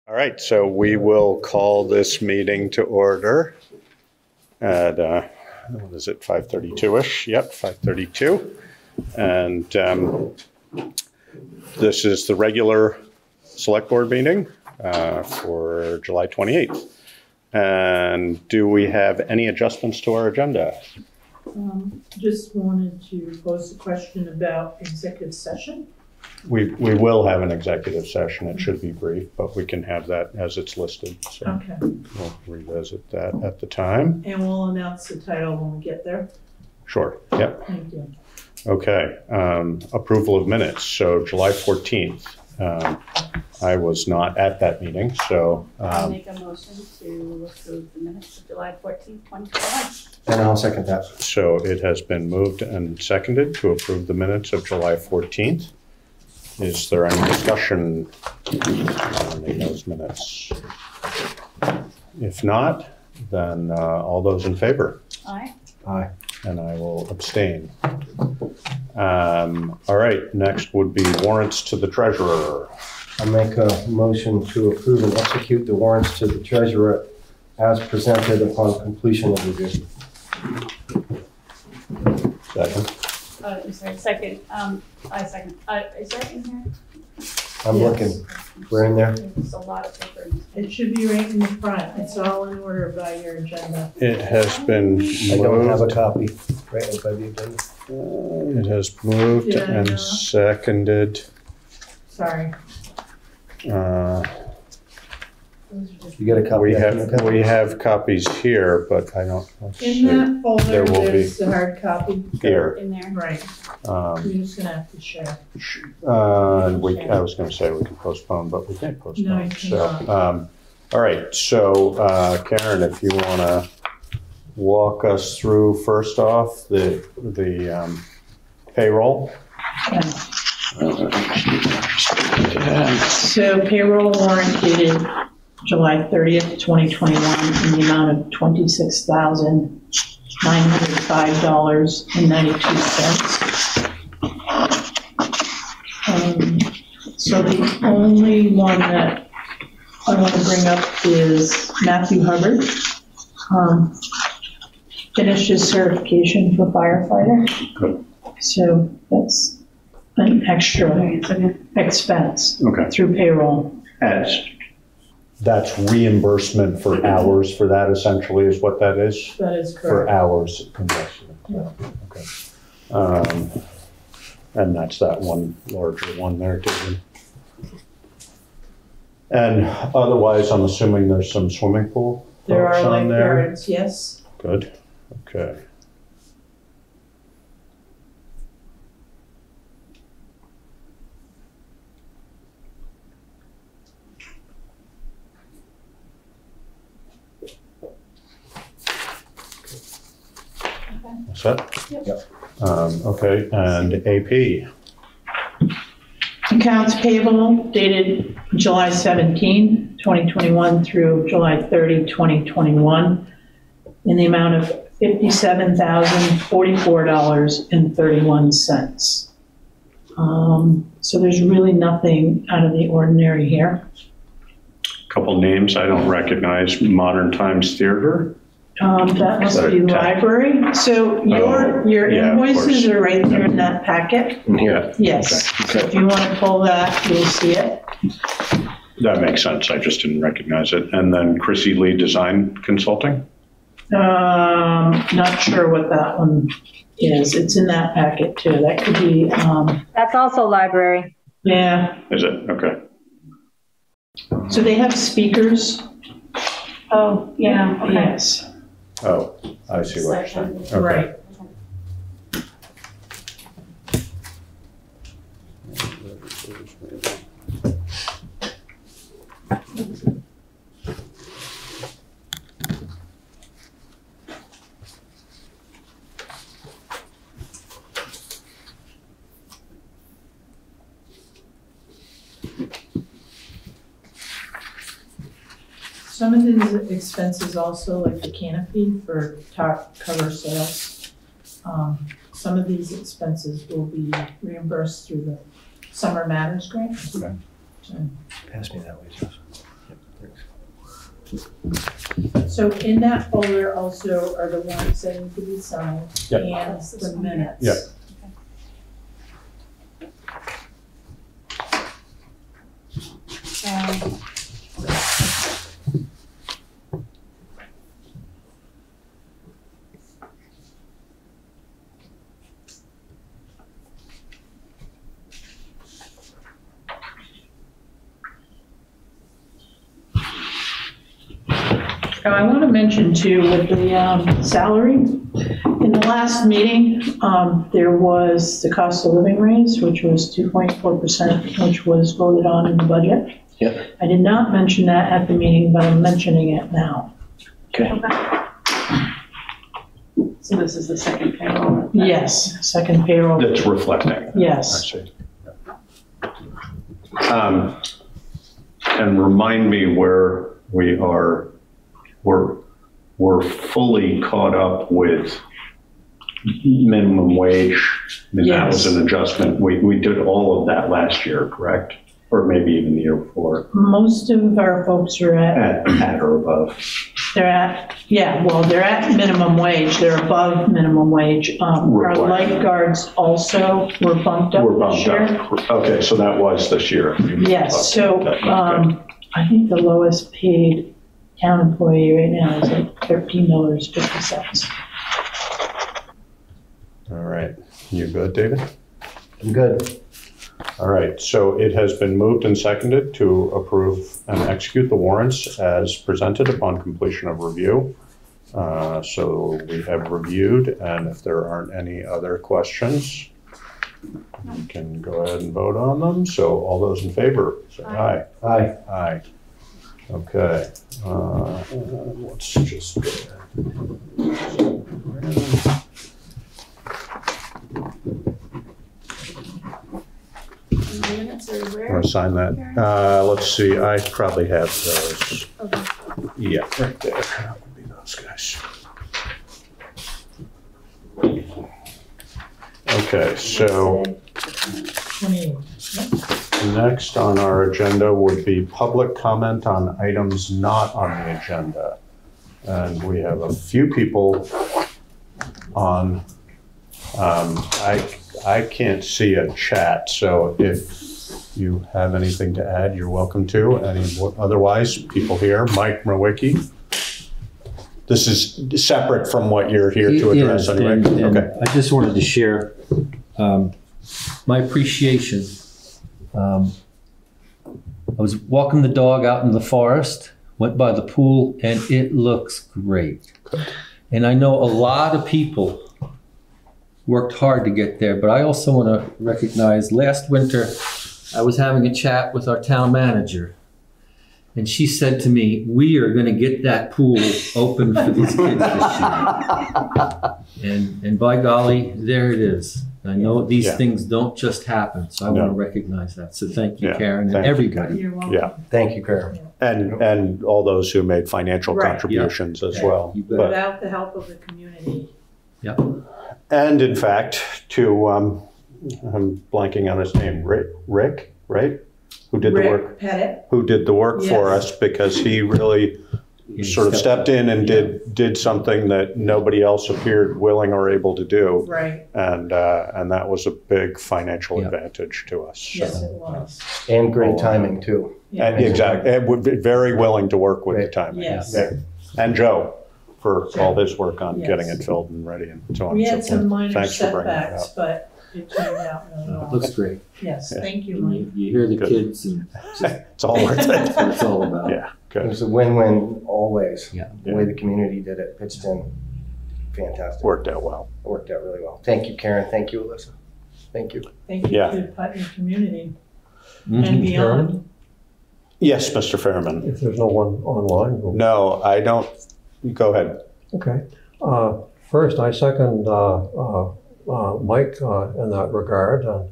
All right, so we will call this meeting to order at, what is it, 5:32-ish? Yep, 5:32. And this is the regular select board meeting for July 28th. And do we have any adjustments to our agenda? Just wanted to pose a question about executive session. We will have an executive session. It should be brief, but we can have that as it's listed. So okay. We'll revisit that at the time. And we'll announce the title when we get there. Sure. Yep. Thank you. Okay. Approval of minutes. So July 14th. I was not at that meeting, so. I'll make a motion to approve the minutes of July 14th, 2021. And I'll second that. So it has been moved and seconded to approve the minutes of July 14th. Is there any discussion on those minutes? If not, then all those in favor? Aye. Aye. And I will abstain. All right, next would be warrants to the treasurer. I make a motion to approve and execute the warrants to the treasurer as presented upon completion of review. Second. I'm sorry, second. I second. Is that in here? I'm Yes. looking. We're in there. There's a lot of paper. It should be right in the front. It's all in order by your agenda. It has been I don't have a moved. copy right by the agenda. It has moved Yeah, I know. and seconded. Sorry. Those are just You get a copy? We have copies here, but I don't. Let's In see. that folder, There will be. there's the hard copy. Here. in there. Right. You're just gonna have to share. I was going to say we can postpone, but we can't postpone. No, you cannot. All right. So, Karen, if you want to walk us through first off the payroll. So payroll warrant dated July 30th, 2021 in the amount of $26,905.92. So the only one that I want to bring up is Matthew Hubbard. Finished his certification for firefighter. Good. So that's an extra expense through payroll. That's reimbursement for hours for that, essentially, is what that is? That is For correct. hours investment. Yeah. Okay. And that's that one larger one there, too. And otherwise, I'm assuming there's some swimming pool There folks are on there? lifeguards, yes. Good. Okay. What's that? Yep. Okay, and AP. Accounts payable dated July 17, 2021 through July 30, 2021 in the amount of $57,044.31. So there's really nothing out of the ordinary here. Couple names I don't recognize. Modern Times Theater. That must be library. So your yeah, of invoices course. are right there in that packet. Yeah. Yes. So if you want to pull that, you'll see it. That makes sense. I just didn't recognize it. And then Chrissy Lee Design Consulting. Not sure what that one is. It's in that packet too. That could be, That's also library. yeah. Is it? Okay. So they have speakers. Oh, yeah, okay. Yes. Oh, I see what you're saying. Okay. Right. Some of these expenses also, like the canopy for top cover sales, some of these expenses will be reimbursed through the Summer Matters grant. Okay. So, Pass me that way, Josh. So in that folder also are the warrants that need to be signed Yep. and the minutes. Yep. Now, I want to mention too, with the salary, in the last meeting, there was the cost of living raise, which was 2.4%, which was voted on in the budget. Yep. I did not mention that at the meeting, but I'm mentioning it now. Okay. So this is the second payroll? Yes, second payroll, That's reflecting. I yes. see. And remind me where we are, we're fully caught up with minimum wage. I mean, that was Yes. an adjustment. We did all of that last year, correct? Or maybe even the year before, Most of our folks are at or above. they're at minimum wage, they're above minimum wage. Our Required. lifeguards also were bumped up We're this bumped year. up. Okay, so that was this year. Yes, so, Okay, good. I think the lowest paid town employee right now is like $13.50. All right, you good, David? I'm good. All right, so it has been moved and seconded to approve and execute the warrants as presented upon completion of review. So we have reviewed, and if there aren't any other questions, we can go ahead and vote on them. So all those in favor, say aye. Aye. Aye. Okay, let's just go ahead. The minutes are where? Want to sign that? Let's see, I probably have those. Okay. Yeah, right there. That would be those guys. Okay, so 28. next on our agenda would be public comment on items not on the agenda. And we have a few people on. I can't see a chat, so if you have anything to add, you're welcome to. Otherwise, people here, Mike Mrowicki. This is separate from what you're here to It address is, anyway. and Okay. I just wanted to share my appreciation. I was walking the dog out in the forest, went by the pool, and it looks great. And I know a lot of people worked hard to get there, but I also want to recognize last winter I was having a chat with our town manager, and she said to me, "We are going to get that pool open for these kids this year." And by golly, there it is. I know these Yeah. things don't just happen, so I want to recognize that. So thank you, Yeah, Karen, and thank you, everybody. You're welcome. Yeah. Thank you, Karen. And all those who made financial Right. contributions as Yeah. well. You bet. But- Without the help of the community. Yep. And in fact, to, I'm blanking on his name, Rick, right? Who did the work? Rick Pettit. Who did the work for Yes. us, because he really sort of stepped in and did something that nobody else appeared willing or able to do. Right, And that was a big financial Yeah. advantage to us. yes, it was. And great timing, too. Yeah. And exactly, and would be very willing to work with the Right. timing. Yes. Yeah. And Joe for all his work on Yes. getting it filled and ready and so on We and had so forth. some minor Thanks for bringing that setbacks, up. but it turned out really It well. looks great. Yes, Yeah. thank you, Mike. You hear the Good. kids, and It's all worth that's it. what it's all about. Yeah, It good. was a win-win always. Yeah. The way the community did it, pitched in, fantastic. Worked out well. It worked out really well. Thank you, Karen. Thank you, Alyssa. Thank you. Thank you Yeah. to the Putney community Mhm. and beyond. Yes, Mr. Fairman. If there's no one online. No, I don't. Go ahead. Okay. First, I second Mike in that regard. And,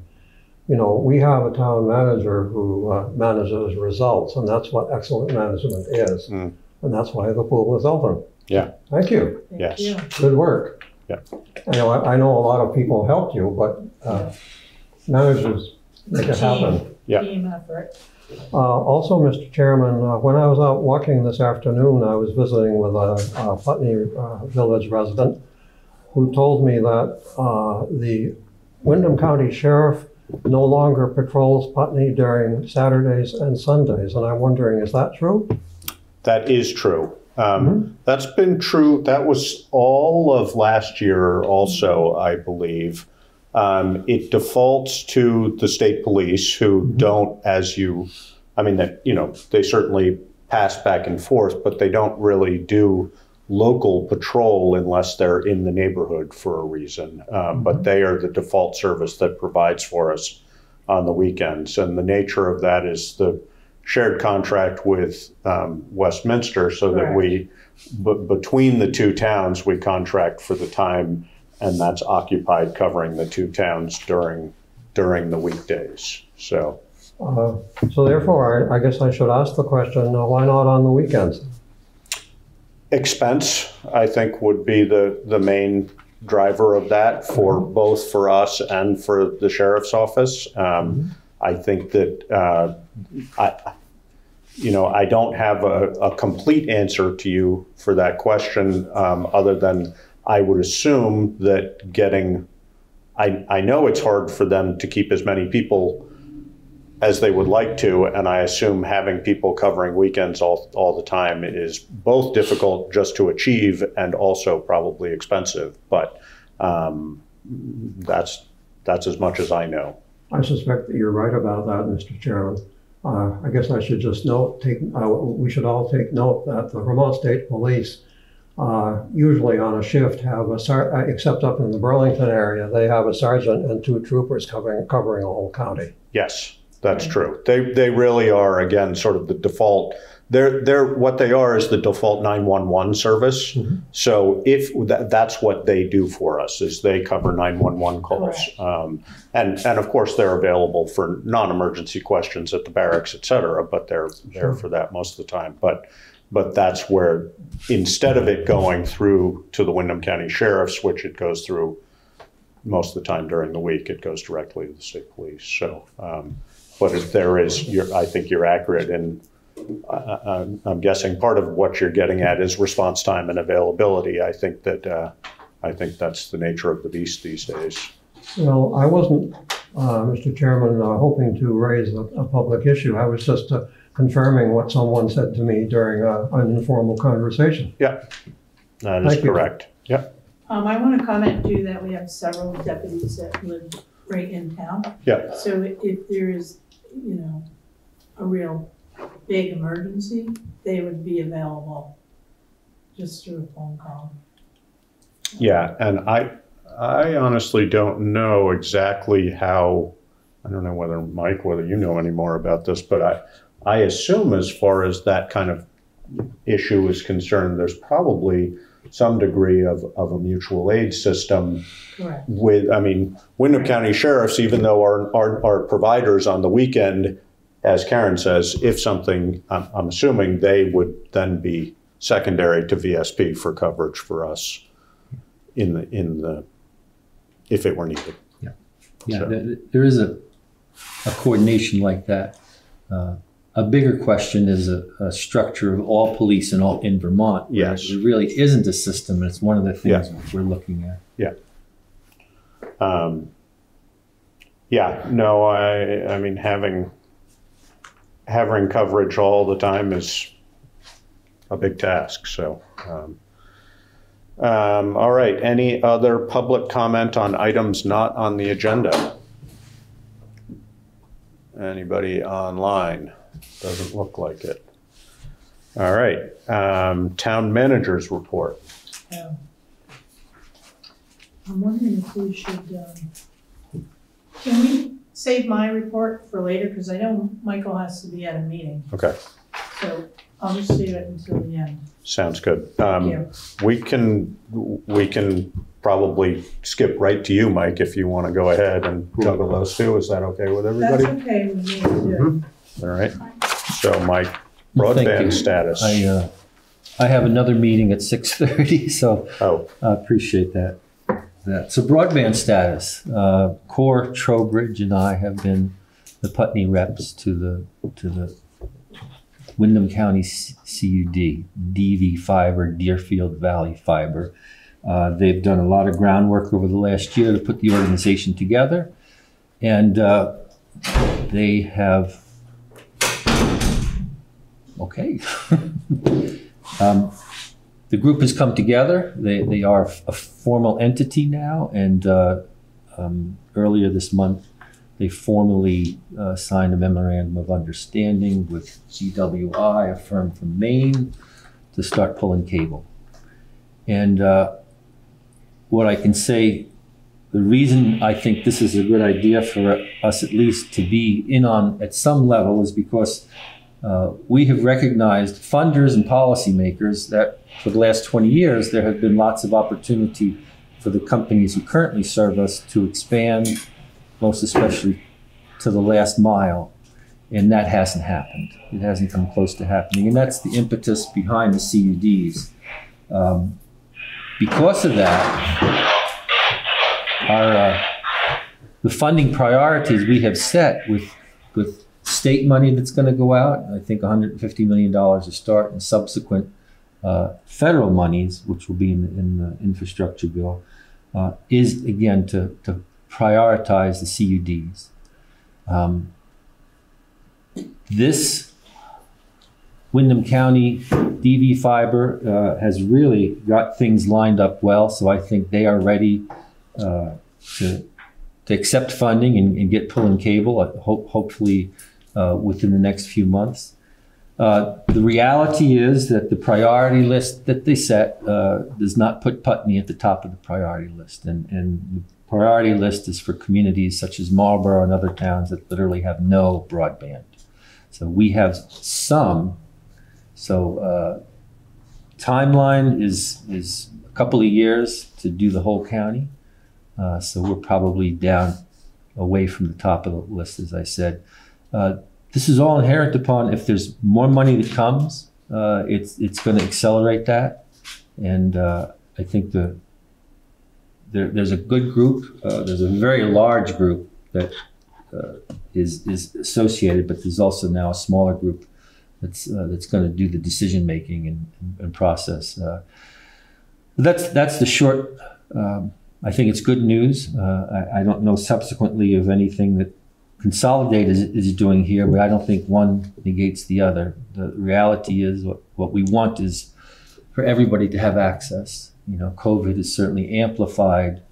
you know, we have a town manager who manages results, and that's what excellent management is. Mm. And that's why the pool is open. Yeah. Thank you. Thank Yes. you. Good work. Yeah. I know a lot of people helped you, but managers make it happen. Yeah. team effort. Also, Mr. Chairman, when I was out walking this afternoon, I was visiting with a Putney Village resident who told me that the Windham County Sheriff no longer patrols Putney during Saturdays and Sundays. And I'm wondering, is that true? That is true. That's been true. That was all of last year also, I believe. It defaults to the state police who don't, they certainly pass back and forth, but they don't really do local patrol unless they're in the neighborhood for a reason. But they are the default service that provides for us on the weekends. And the nature of that is the shared contract with Westminster, so that between the two towns, we contract for the time, and that's occupied covering the two towns during the weekdays. So therefore, I guess I should ask the question, why not on the weekends? Expense, I think, would be the main driver of that for both for us and for the sheriff's office. I think that I don't have a complete answer to you for that question, other than I would assume that I know it's hard for them to keep as many people as they would like to, and I assume having people covering weekends all the time is both difficult just to achieve and also probably expensive. But that's as much as I know. I suspect that you're right about that, Mr. Chairman. I guess I should just we should all take note that the Vermont State Police usually on a shift have except up in the Burlington area, they have a sergeant and two troopers covering a whole county. Yes, that's true. They really are, again, sort of the default. They're what they are is the default 911 service. So if that's what they do for us, is they cover 911 calls. And of course they're available for non-emergency questions at the barracks, et cetera, but they're there for that most of the time. But that's where, instead of it going through to the Windham County Sheriff's, which it goes through most of the time during the week, it goes directly to the state police. So, but if there is, I think you're accurate in, I'm guessing part of what you're getting at is response time and availability. I think that's the nature of the beast these days. Well, I wasn't, Mr. Chairman, hoping to raise a public issue. I was just confirming what someone said to me during an informal conversation. Yeah, that is correct. Yeah. I want to comment too that we have several deputies that live right in town. Yeah. So if there is, a real big emergency, they would be available just through a phone call. Yeah, and I honestly don't know exactly how. I don't know whether you know any more about this, but I assume as far as that kind of issue is concerned, there's probably some degree of a mutual aid system. Correct. Windham County Sheriffs, even though are providers on the weekend, as Karen says, if something, I'm assuming they would then be secondary to VSP for coverage for us if it were needed. Yeah, So. there is a coordination like that. A bigger question is a structure of all police in Vermont. Yes. There really isn't a system, and it's one of the things we're looking at. Yeah. No, I mean, having coverage all the time is a big task. So, all right. Any other public comment on items not on the agenda? Anybody online? Doesn't look like it. All right. Town manager's report. I'm wondering if we should, can we save my report for later? Because I know Michael has to be at a meeting. Okay. So I'll just save it until the end. Sounds good. Thank you. We can probably skip right to you, Mike, if you want to go ahead and juggle those two. Is that okay with everybody? That's okay with me to do. All right. So Mike, Thank broadband you. status. I have another meeting at 6:30, so I appreciate that. So broadband status, Core, Trowbridge, and I have been the Putney reps to the Windham County CUD, DV Fiber, Deerfield Valley Fiber. They've done a lot of groundwork over the last year to put the organization together, and they have, okay. The group has come together. They are a formal entity now, and earlier this month, they formally signed a memorandum of understanding with GWI, a firm from Maine, to start pulling cable. And what I can say, the reason I think this is a good idea for us at least to be in on at some level is because we have recognized, funders and policymakers, that for the last 20 years, there have been lots of opportunity for the companies who currently serve us to expand, most especially to the last mile. And that hasn't happened. It hasn't come close to happening. And that's the impetus behind the CUDs. Because of that, the funding priorities we have set with state money that's going to go out, I think $150 million to start, and subsequent federal monies, which will be in the infrastructure bill, is again to prioritize the CUDs. This Windham County DV Fiber has really got things lined up well, so I think they are ready to accept funding and get pulling cable, hopefully within the next few months. The reality is that the priority list that they set does not put Putney at the top of the priority list. And the priority list is for communities such as Marlboro and other towns that literally have no broadband. So we have some. So timeline is a couple of years to do the whole county. So we're probably down away from the top of the list, as I said. This is all inherent upon if there's more money that comes, it's going to accelerate that. And I think there's a good group. There's a very large group that is associated, but there's also now a smaller group that's going to do the decision making and process. That's the short. I think it's good news. I don't know subsequently of anything that Consolidate is doing here, but I don't think one negates the other. The reality is what we want is for everybody to have access. You know, COVID has certainly amplified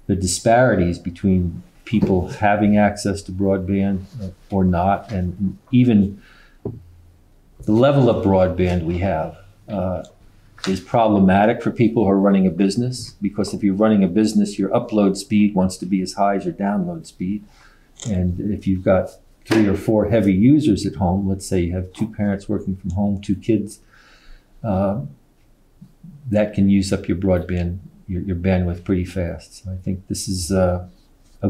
the disparities between people having access to broadband or not, and even the level of broadband we have is problematic for people who are running a business, because if you're running a business, your upload speed wants to be as high as your download speed. And if you've got 3 or 4 heavy users at home, let's say you have 2 parents working from home, 2 kids, that can use up your broadband, your bandwidth pretty fast. So I think this is a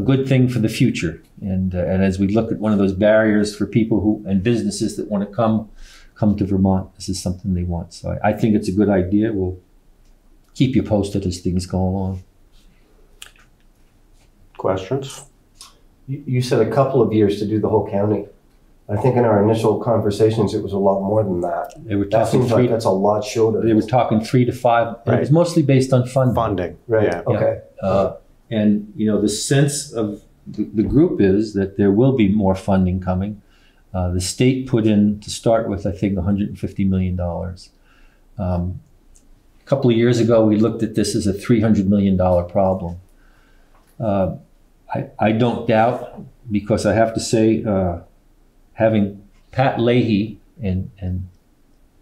good thing for the future. And as we look at one of those barriers for people who and businesses that want to come to Vermont, this is something they want. So I think it's a good idea. We'll keep you posted as things go along. Questions? You said a couple of years to do the whole county. I think in our initial conversations, it was a lot more than that. They were That talking seems like that's a lot shorter. They were talking 3 to 5. Right. It was mostly based on funding. Funding. Right, Yeah. okay. And you know, the sense of the group is that there will be more funding coming. The state put in, to start with, I think $150 million. A couple of years ago, we looked at this as a $300 million problem. I don't doubt, because I have to say, having Pat Leahy and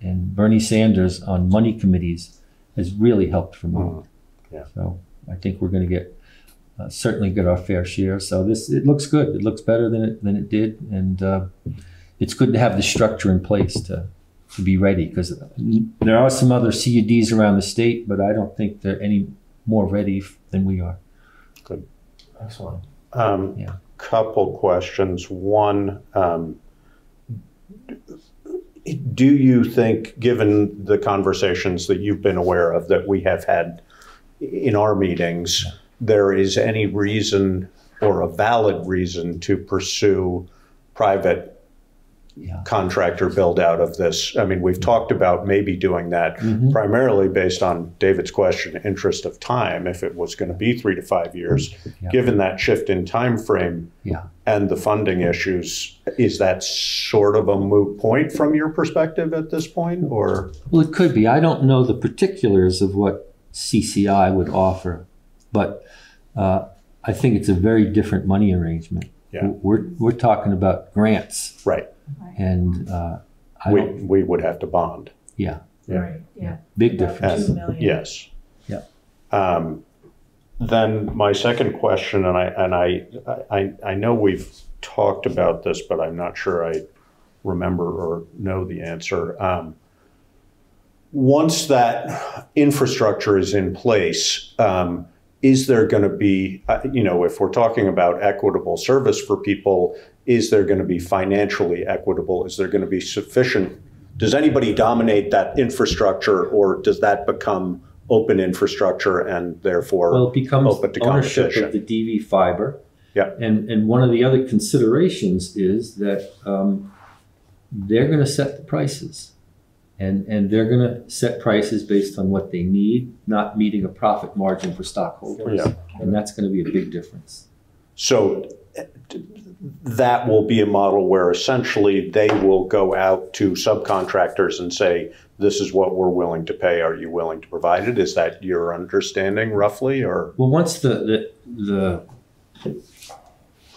Bernie Sanders on money committees has really helped Vermont. Yeah. So I think we're going to get certainly get our fair share. So it looks good. It looks better than it did, and it's good to have the structure in place to be ready, because there are some other CUDs around the state, but I don't think they're any more ready than we are. Good. Excellent. Yeah. Couple questions. One, do you think, given the conversations that you've been aware of that we have had in our meetings, there is any reason or a valid reason to pursue private Yeah. contractor build out of this. I mean, we've talked about maybe doing that primarily based on David's question, interest of time, if it was going to be 3 to 5 years. Yeah. Given that shift in time frame Yeah. and the funding issues, is that sort of a moot point from your perspective at this point, or? Well, it could be. I don't know the particulars of what CCI would offer, but I think it's a very different money arrangement. Yeah. We're talking about grants, Right. and We would have to bond. yeah, Right, yeah. big About difference. 2 million. Yes. Yeah. Then my second question, and I know we've talked about this, but I'm not sure I remember or know the answer. Once that infrastructure is in place, is there going to be, if we're talking about equitable service for people, is there going to be financially equitable? Is there going to be sufficient? Does anybody dominate that infrastructure, or does that become open infrastructure and therefore Well, it becomes open to ownership competition? of the DV fiber. Yeah. And one of the other considerations is that they're going to set the prices. And they're going to set prices based on what they need, not meeting a profit margin for stockholders. Yeah. And that's going to be a big difference. So that will be a model where essentially they will go out to subcontractors and say, this is what we're willing to pay. Are you willing to provide it? Is that your understanding roughly, or? Well, once the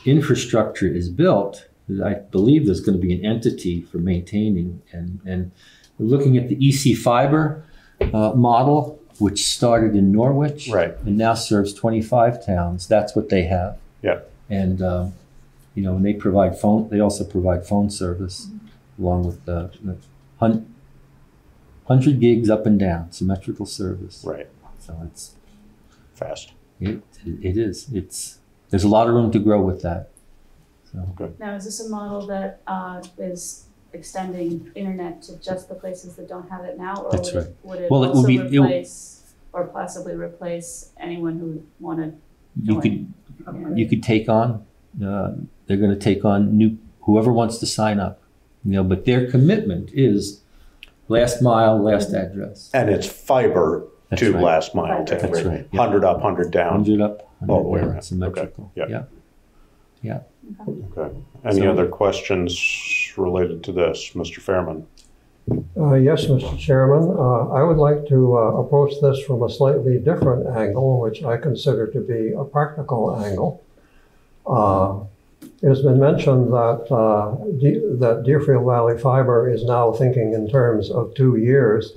infrastructure is built, I believe there's going to be an entity for maintaining, and we're looking at the EC Fiber model, which started in Norwich, Right. and now serves 25 towns. That's what they have. Yeah. And and they provide phone. They also provide phone service, along with the 100 gigs up and down, symmetrical service. Right. So it's Fast. it is. There's a lot of room to grow with that. So. Now, is this a model that is extending internet to just the places that don't have it now? Or That's would right. Would it Well, it also will be- replace or possibly replace anyone who wanted? You could take on. They're going to take on whoever wants to sign up. But their commitment is last mile, last address. And it's fiber That's to right. last mile to That's right. Yeah. 100 up, 100 down. 100 up, 100 All the way down, around. symmetrical. Okay. Yeah. Yeah. Okay. Any So- other questions related to this, Mr. Fairman? Yes, Mr. Chairman. I would like to approach this from a slightly different angle, which I consider to be a practical angle. It has been mentioned that Deerfield Valley Fiber is now thinking in terms of 2 years.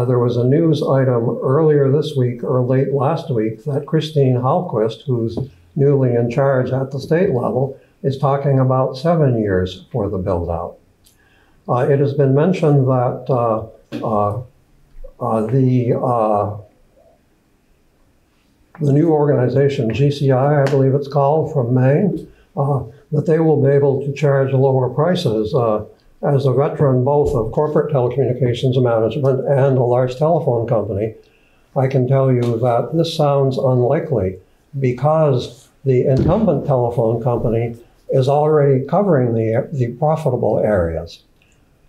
There was a news item earlier this week or late last week that Christine Hallquist, who's newly in charge at the state level, is talking about 7 years for the build-out. It has been mentioned that the new organization, GCI, I believe it's called, from Maine, that they will be able to charge lower prices. As a veteran both of corporate telecommunications management and a large telephone company, I can tell you that this sounds unlikely because the incumbent telephone company is already covering the profitable areas.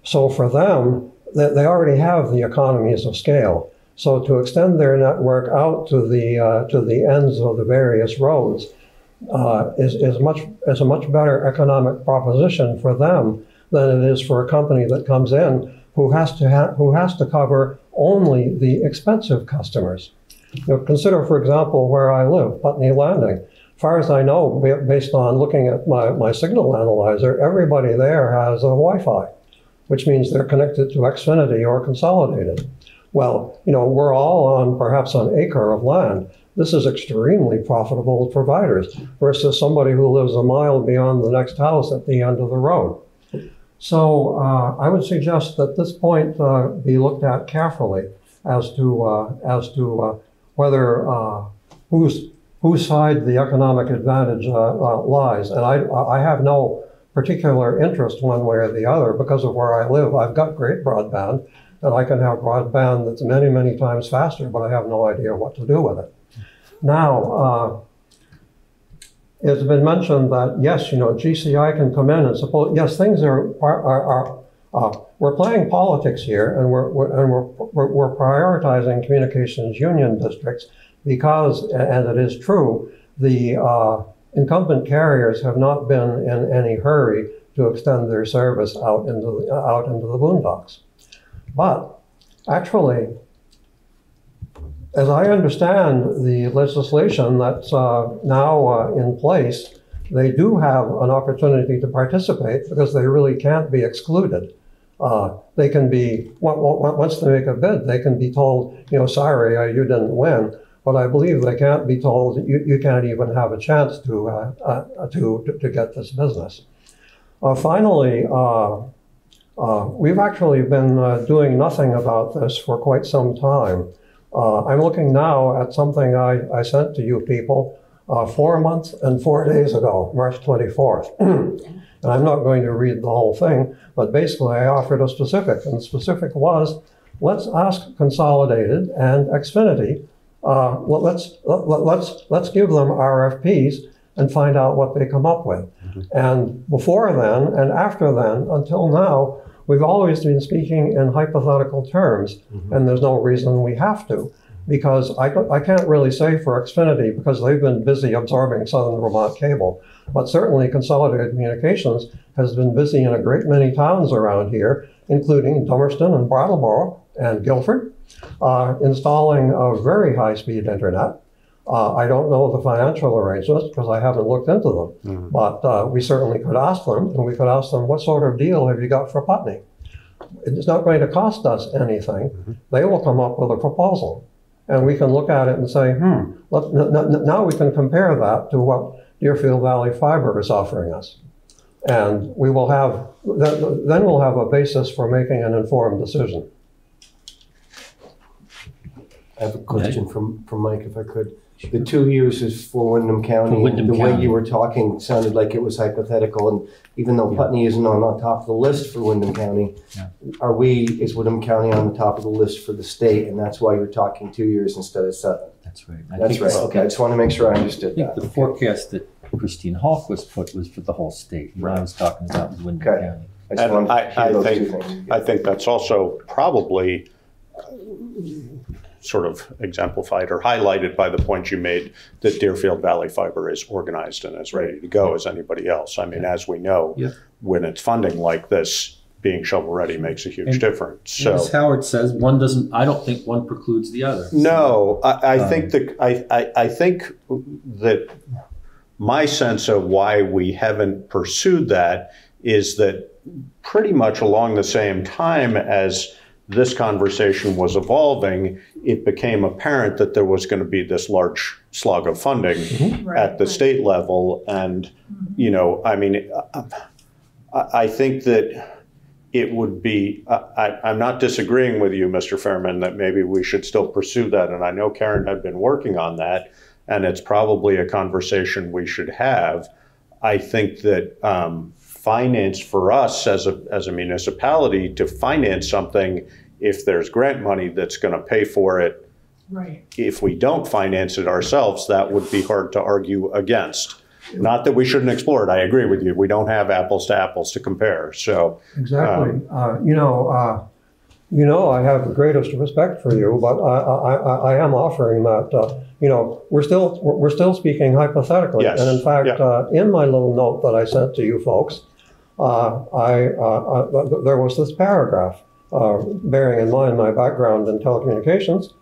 So for them, they already have the economies of scale. So to extend their network out to the ends of the various roads is a much better economic proposition for them than it is for a company that comes in who has to cover only the expensive customers. Consider, for example, where I live, Putney Landing. As far as I know, based on looking at my signal analyzer, everybody there has a Wi-Fi, which means they're connected to Xfinity or Consolidated. Well, we're all on perhaps an acre of land. This is extremely profitable to providers versus somebody who lives a mile beyond the next house at the end of the road. So I would suggest that this point be looked at carefully as to whether whose side the economic advantage lies. And I have no particular interest one way or the other because of where I live. I've got great broadband, and I can have broadband that's many, many times faster, but I have no idea what to do with it. Now, it's been mentioned that, yes, GCI can come in and support, yes, things are we're playing politics here, and we're prioritizing communications union districts because, and it is true, the incumbent carriers have not been in any hurry to extend their service out into the boondocks. But actually, as I understand the legislation that's now in place, they do have an opportunity to participate because they really can't be excluded. They can be, once they make a bid, they can be told, sorry, you didn't win. But I believe they can't be told you can't even have a chance to get this business. Finally, we've actually been doing nothing about this for quite some time. I'm looking now at something I sent to you people 4 months and 4 days ago, March 24th. And I'm not going to read the whole thing, but basically I offered a specific, and the specific was, let's ask Consolidated and Xfinity, let's give them RFPs and find out what they come up with. And before then and after then, until now, we've always been speaking in hypothetical terms, and there's no reason we have to, because I can't really say for Xfinity because they've been busy absorbing Southern Vermont Cable, but certainly Consolidated Communications has been busy in a great many towns around here, including Dummerston and Brattleboro and Guilford, installing a very high-speed internet. I don't know the financial arrangements because I haven't looked into them, but we certainly could ask them, and we could ask them, what sort of deal have you got for Putney? It's not going to cost us anything. They will come up with a proposal, and we can look at it and say, now we can compare that to what Deerfield Valley Fiber is offering us. And we will have, then we'll have a basis for making an informed decision. I have a question from Mike, if I could. The 2 years is for Windham County. Windham the County. way you were talking sounded like it was hypothetical. And even though Putney isn't on top of the list for Windham County, is Windham County on the top of the list for the state? And that's why you're talking 2 years instead of 7. That's right. That's right. Okay, I just want to make sure I understood that. The forecast that Christine Hawk was put was for the whole state. What I was talking about was Windham Okay. County. I just wanted to hear those two think, things. I think that's also probably sort of exemplified or highlighted by the point you made that Deerfield Valley Fiber is organized and as ready to go as anybody else. I mean, as we know, when it's funding like this, being shovel-ready makes a huge difference. So, as Howard says, I don't think one precludes the other. No, I think that my sense of why we haven't pursued that is that pretty much along the same time as this conversation was evolving, it became apparent that there was going to be this large slug of funding at the state level. And, I mean, I think that it would be, I'm not disagreeing with you, Mr. Fairman, that maybe we should still pursue that. And I know Karen had been working on that, and it's probably a conversation we should have. I think that finance for us as a municipality to finance something, if there's grant money that's going to pay for it, if we don't finance it ourselves, that would be hard to argue against. Not that we shouldn't explore it. I agree with you. We don't have apples to apples to compare. So exactly. I have the greatest respect for you, but I am offering that. We're still speaking hypothetically, Yes. and in fact, in my little note that I sent to you folks, there was this paragraph, bearing in mind my background in telecommunications.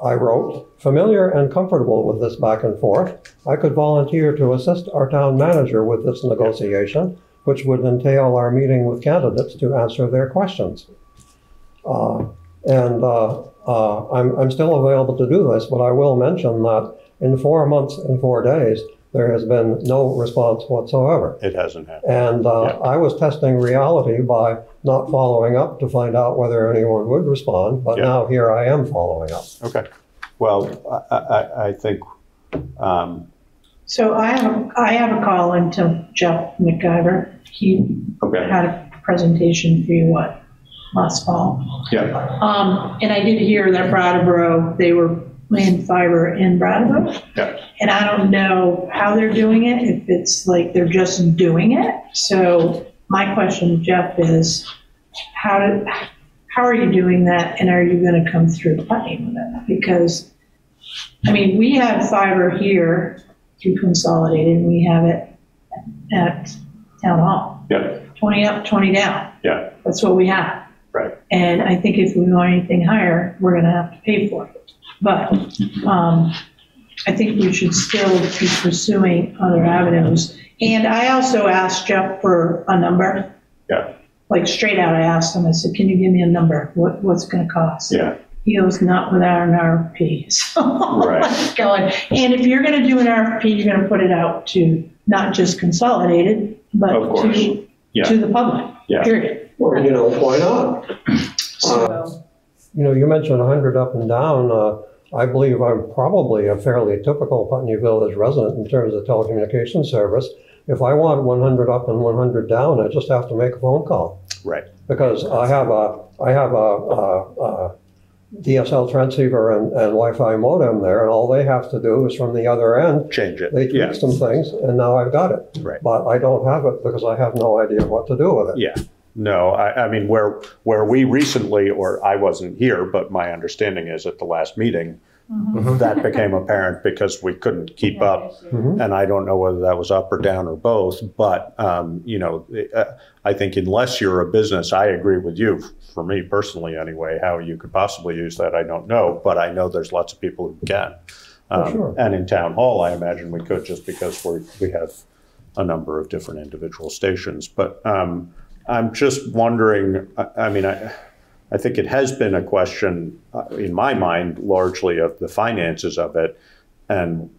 I wrote, familiar and comfortable with this back and forth, I could volunteer to assist our town manager with this negotiation, which would entail our meeting with candidates to answer their questions. I'm still available to do this, but I will mention that in 4 months and 4 days, there has been no response whatsoever. it hasn't happened. And I was testing reality by not following up to find out whether anyone would respond, but now here I am following up. Okay. Well, I think. So I have a call into Jeff McIver. He had a presentation for you, last fall? Yeah. And I did hear that Brattleboro, they were laying fiber in Brattleboro. Yeah. And I don't know how they're doing it, if it's like they're just doing it. So my question to Jeff is, how are you doing that, and are you going to come through Putney with it? Because, I mean, we have fiber here through Consolidated, and we have it at Town Hall. Yeah. 20 up, 20 down. Yeah. That's what we have. Right. And I think if we want anything higher, we're going to have to pay for it. But I think we should still be pursuing other avenues. And I also asked Jeff for a number. Yeah. Like straight out, I asked him, I said, can you give me a number? What's it going to cost? Yeah. He goes, not without an RFP. So Right. I'm going, and if you're going to do an RFP, you're going to put it out to not just Consolidated, but Of course. to the public, Yeah. period. Well, you know, why not? So, You know, you mentioned 100 up and down. I believe I'm probably a fairly typical Putney Village resident in terms of telecommunications service. If I want 100 up and 100 down, I just have to make a phone call. Right. Because I have a DSL transceiver and Wi-Fi modem there, and all they have to do is from the other end, Change it. they tweak Yeah. some things, and now I've got it. Right. But I don't have it because I have no idea what to do with it. Yeah. No, I mean, where we recently, or I wasn't here, but my understanding is at the last meeting, that became apparent because we couldn't keep up. And I don't know whether that was up or down or both, but, you know, I think unless you're a business, I agree with you, for me personally anyway, how you could possibly use that, I don't know, but I know there's lots of people who can. Sure. And in Town Hall, I imagine we could, just because we have a number of different individual stations. But I'm just wondering, I mean, I think it has been a question in my mind largely of the finances of it, and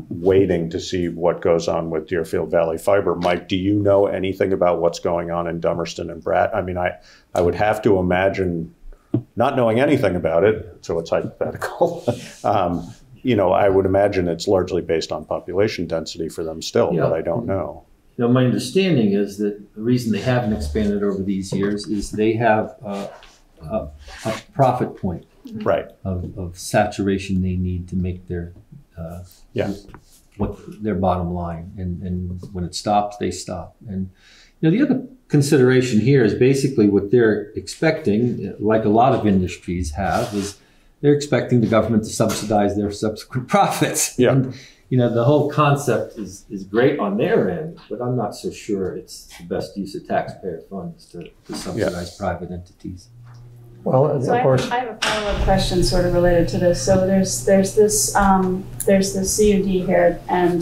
waiting to see what goes on with Deerfield Valley Fiber. Mike, do you know anything about what's going on in Dummerston and Bratt? I mean, I would have to imagine, not knowing anything about it, so it's hypothetical, you know, I would imagine it's largely based on population density for them still, Yeah. but I don't know. You know, my understanding is that the reason they haven't expanded over these years is they have a profit point Right. of saturation they need to make their their bottom line, and when it stops, they stop. And you know, the other consideration here is basically what they're expecting, like a lot of industries have, is they're expecting the government to subsidize their subsequent profits. Yeah. And, you know, the whole concept is great on their end, but I'm not so sure it's the best use of taxpayer funds to subsidize private entities. Well, So of course, I have a follow-up question sort of related to this. So there's this CUD here, and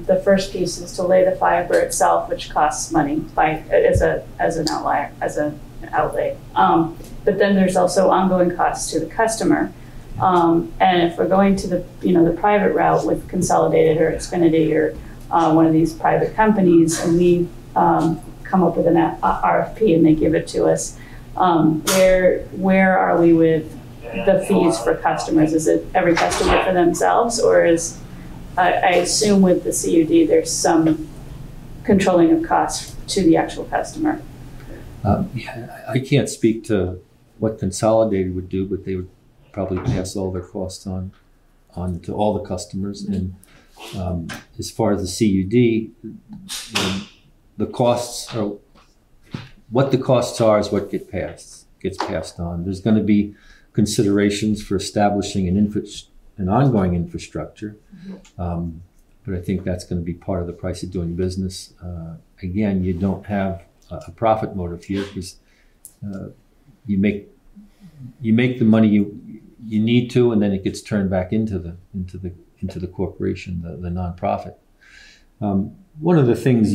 the first piece is to lay the fiber itself, which costs money as an outlier, as an outlay. But then there's also ongoing costs to the customer. And if we're going to the private route with Consolidated or Xfinity or one of these private companies, and we come up with an RFP and they give it to us, where are we with the fees for customers? Is it every customer for themselves, or is I assume with the CUD there's some controlling of costs to the actual customer? I can't speak to what Consolidated would do, but they would probably pass all their costs on to all the customers. And as far as the CUD, the costs are what the costs are is what gets passed on. There's going to be considerations for establishing an ongoing infrastructure, but I think that's going to be part of the price of doing business. Again, you don't have a profit motive here because you make the money you need to, and then it gets turned back into the corporation, the nonprofit. One of the things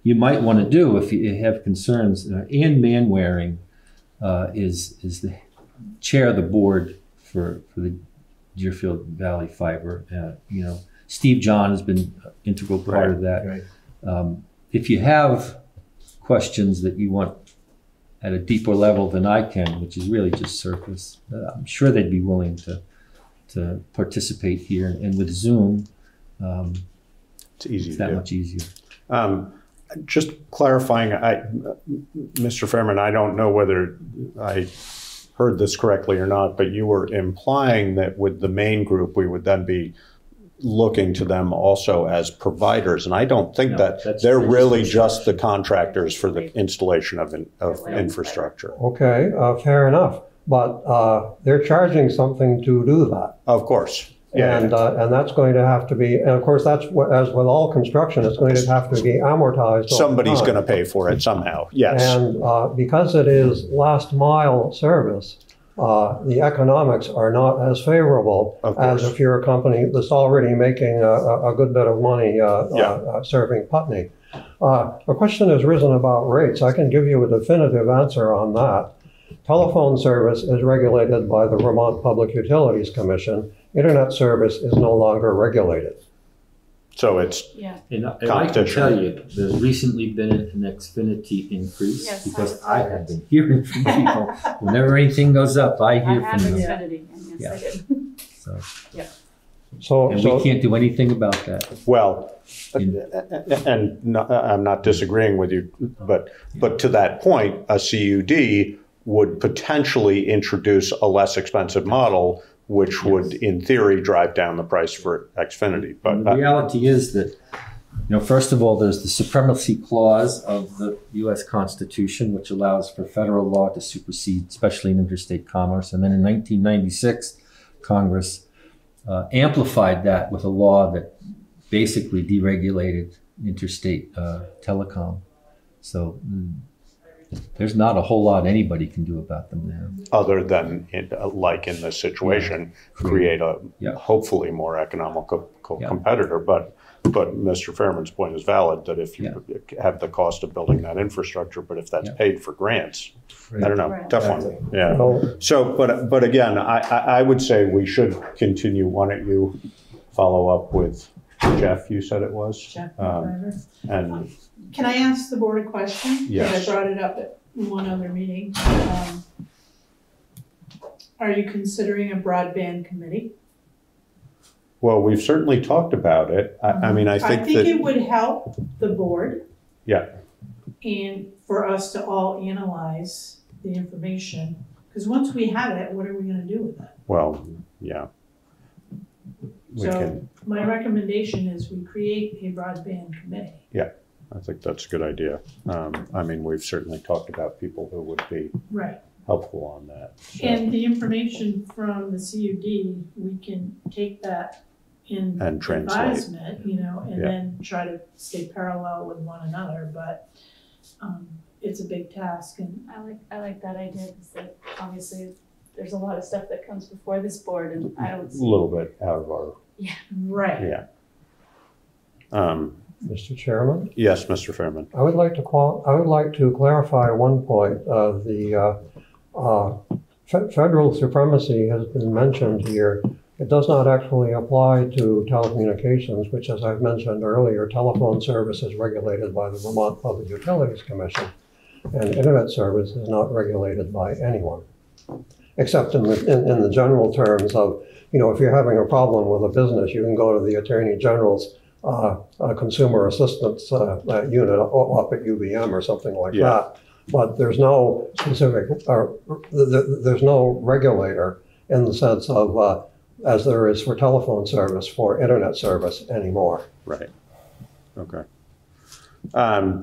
you might want to do if you have concerns, Ann Manwaring is the chair of the board for the Deerfield Valley Fiber. You know, Steve John has been an integral part of that. Right. If you have questions that you want at a deeper level than I can, which is really just surface, I'm sure they'd be willing to participate here. And with Zoom, It's easy it's to that do. much easier. Just clarifying, Mr. Fairman, I don't know whether heard this correctly or not, but you were implying that with the main group, we would then be looking to them also as providers. And I don't think they're really just the contractors for the installation of infrastructure. Okay, fair enough. But they're charging something to do that. Of course. Yeah. And that's going to have to be, and of course, that's what, as with all construction, it's going to have to be amortized. Somebody's going to pay for it somehow. Yes. And because it is last mile service, the economics are not as favorable as if you're a company that's already making a good bit of money serving Putney. A question has risen about rates. I can give you a definitive answer on that. Telephone service is regulated by the Vermont Public Utilities Commission. Internet service is no longer regulated. So it's And I can tell you, there's recently been an Xfinity increase because I have been hearing from people. Whenever anything goes up, I hear from them. Xfinity, and yes, I did. So, and we can't do anything about that. Well, and I'm not disagreeing with you, but to that point, a CUD would potentially introduce a less expensive model, which would, in theory, drive down the price for Xfinity. But the reality is that, first of all, there's the supremacy clause of the U.S. Constitution, which allows for federal law to supersede, especially in interstate commerce. And then in 1996, Congress amplified that with a law that basically deregulated interstate telecom. So there's not a whole lot anybody can do about them now. Other than, like in this situation, create a hopefully more economical competitor. But Mr. Fairman's point is valid, that if you have the cost of building that infrastructure, but if that's paid for grants, I don't know, tough one. Yeah. So, but again, I would say we should continue. Why don't you follow up with Jeff, you said it was? Jeff, and can I ask the board a question? Yes. I brought it up at one other meeting. Are you considering a broadband committee? Well, we've certainly talked about it. I mean, I think that it would help the board. Yeah. And for us to all analyze the information, because once we have it, what are we going to do with it? Well, yeah. My recommendation is we create a broadband committee. Yeah, I think that's a good idea. I mean, we've certainly talked about people who would be helpful on that. So. And the information from the CUD, we can take that in and translate. Advisement, and then try to stay parallel with one another. But it's a big task, and I like that idea, because that obviously there's a lot of stuff that comes before this board, and I don't see a little bit out of our Yeah. Mr. Chairman? Yes, Mr. Fairman. I would like to clarify one point. The federal supremacy has been mentioned here. It does not actually apply to telecommunications, which, as I've mentioned earlier, telephone service is regulated by the Vermont Public Utilities Commission, and internet service is not regulated by anyone, except in the general terms of, if you're having a problem with a business, you can go to the Attorney General's Consumer Assistance Unit up at UVM or something like that. But there's no specific, there's no regulator in the sense of, as there is for telephone service, for internet service anymore. Right. Okay.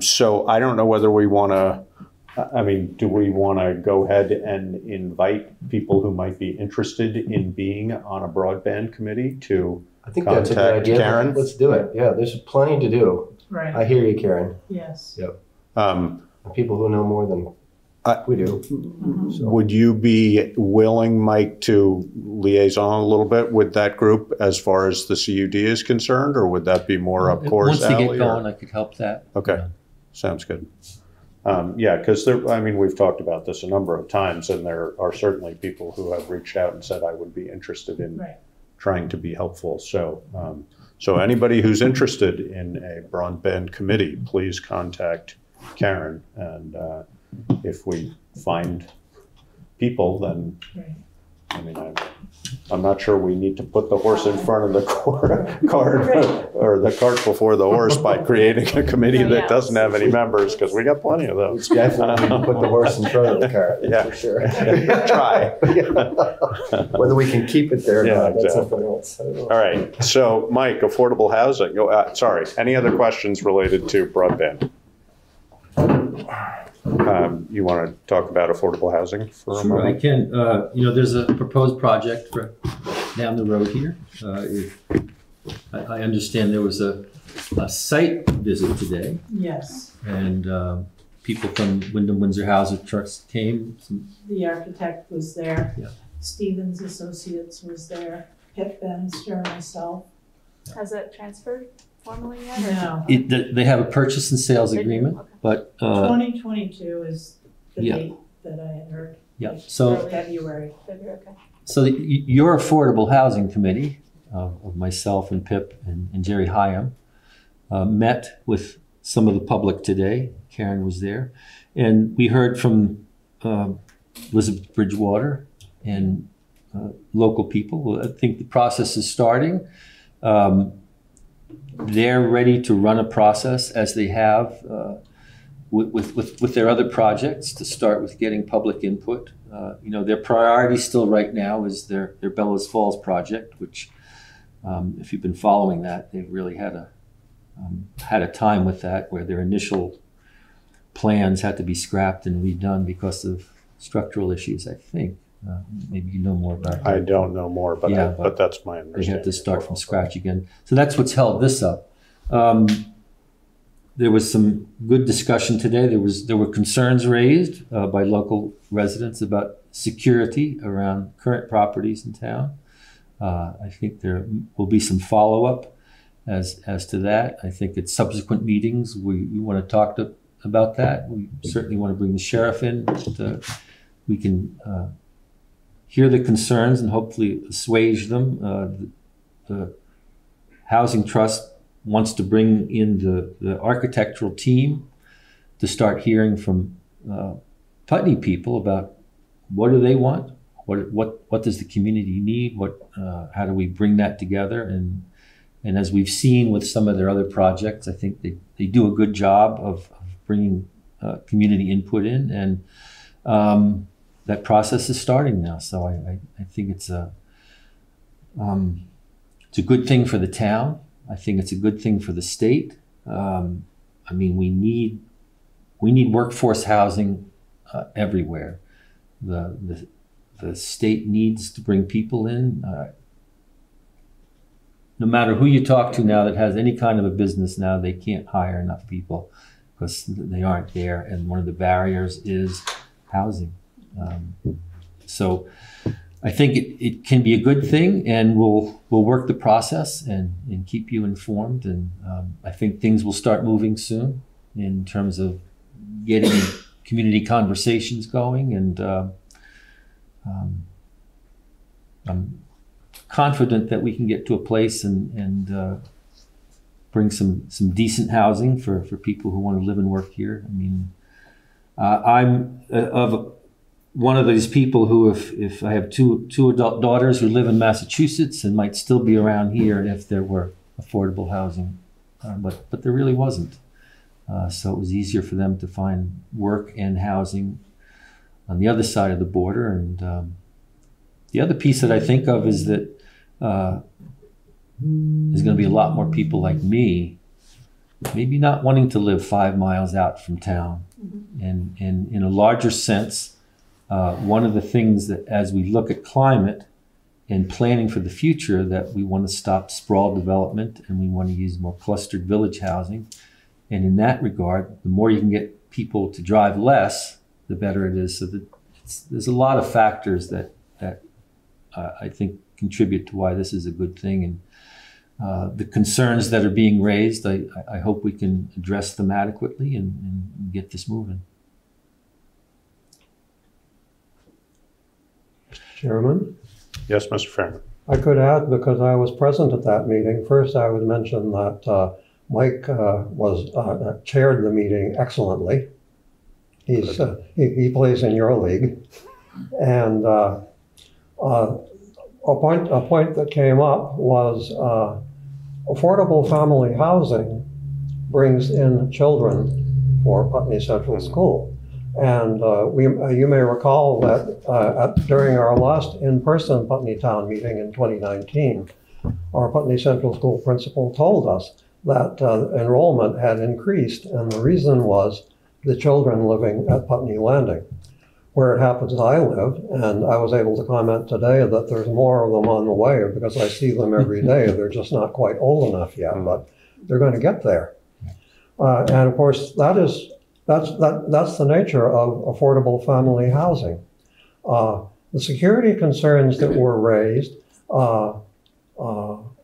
So I don't know whether we want to, do we want to go ahead and invite people who might be interested in being on a broadband committee to I think that's a good idea. Karen? Let's do it. Yeah, there's plenty to do. Right. I hear you, Karen. Yes. Yep. People who know more than we do. Mm-hmm. Would you be willing, Mike, to liaison a little bit with that group as far as the CUD is concerned, or would that be more up Cora's alley? Once they get going, I could help that. Okay, sounds good. Because we've talked about this a number of times, and there are certainly people who have reached out and said, I would be interested in trying to be helpful. So, so anybody who's interested in a broadband committee, please contact Karen, and if we find people, then I mean, I'm not sure we need to put the horse in front of the cart or the cart before the horse by creating a committee that doesn't have any members, because we got plenty of those. It's definitely put the horse in front of the cart, Yeah. for sure. Try. Whether we can keep it there or Yeah, not, that's exactly. something else. I don't know. All right, so Mike, affordable housing, sorry, any other questions related to broadband? You want to talk about affordable housing for a Sure, I moment? can. There's a proposed project for down the road here. I understand there was a site visit today, Yes, and people from Wyndham Windsor Housing Trust came. the architect was there. Yeah. Stevens Associates was there. Pip Benster, myself. Has it transferred formally yet? or- No, They have a purchase and sales They do? agreement, Okay. but 2022 is the Yeah. date that I had heard. yeah. So February. February, okay. So your Affordable Housing Committee, of myself and Pip and Jerry Hyam, met with some of the public today. Karen was there. And we heard from Elizabeth Bridgewater and local people. Well, I think the process is starting. They're ready to run a process as they have with their other projects to start with getting public input. Their priority still right now is their Bellows Falls project, which if you've been following that, they've really had a time with that, where their initial plans had to be scrapped and redone because of structural issues, I think. Maybe you know more about that. I don't know more, but Yeah, but that's my They understanding. have to start from scratch again. So that's what's held this up. There was some good discussion today. There were concerns raised by local residents about security around current properties in town. I think there will be some follow-up as to that. I think at subsequent meetings, we want to talk about that. We certainly want to bring the sheriff in. We can hear the concerns and hopefully assuage them. The Housing Trust wants to bring in the architectural team to start hearing from Putney people about what do they want, what does the community need, how do we bring that together, and as we've seen with some of their other projects, I think they do a good job of bringing community input in, and that process is starting now. So I think it's a good thing for the town. I think it's a good thing for the state. I mean, we need workforce housing everywhere. The state needs to bring people in. No matter who you talk to now that has any kind of a business now, they can't hire enough people because they aren't there. And one of the barriers is housing. So I think it can be a good thing, and we'll work the process and keep you informed. And I think things will start moving soon in terms of getting community conversations going. And I'm confident that we can get to a place and bring some decent housing for people who want to live and work here. I mean, I'm of one of these people who, if I have two adult daughters who live in Massachusetts and might still be around here if there were affordable housing, but there really wasn't. So it was easier for them to find work and housing on the other side of the border. And the other piece that I think of is that there's going to be a lot more people like me, maybe not wanting to live 5 miles out from town. And in a larger sense, one of the things that as we look at climate and planning for the future, that we want to stop sprawl development and we want to use more clustered village housing. And in that regard, the more you can get people to drive less, the better it is. So there's a lot of factors that I think contribute to why this is a good thing. And the concerns that are being raised, I hope we can address them adequately and get this moving. Chairman, Yes, Mr. Fairman. I could add, because I was present at that meeting, first I would mention that Mike chaired the meeting excellently. He plays in your league. And A point that came up was affordable family housing brings in children for Putney Central School. And you may recall that during our last in-person Putney Town meeting in 2019, our Putney Central School principal told us that enrollment had increased, and the reason was the children living at Putney Landing, where it happens I live. And I was able to comment today that there's more of them on the way because I see them every day. They're just not quite old enough yet, but they're going to get there. And of course, that's the nature of affordable family housing. The security concerns that were raised,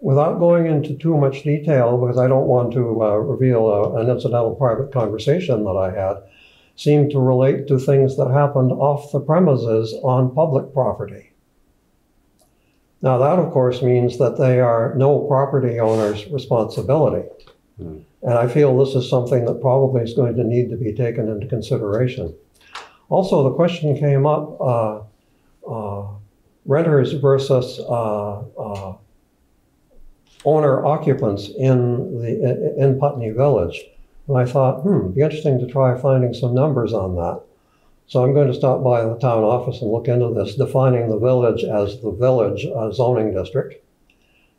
without going into too much detail, because I don't want to reveal an incidental private conversation that I had, seem to relate to things that happened off the premises on public property. Now that, of course, means that they are no property owner's responsibility. And I feel this is something that probably is going to need to be taken into consideration. Also, the question came up, renters versus owner occupants in Putney Village. And I thought, it'd be interesting to try finding some numbers on that. So I'm going to stop by the town office and look into this, defining the village as the village zoning district,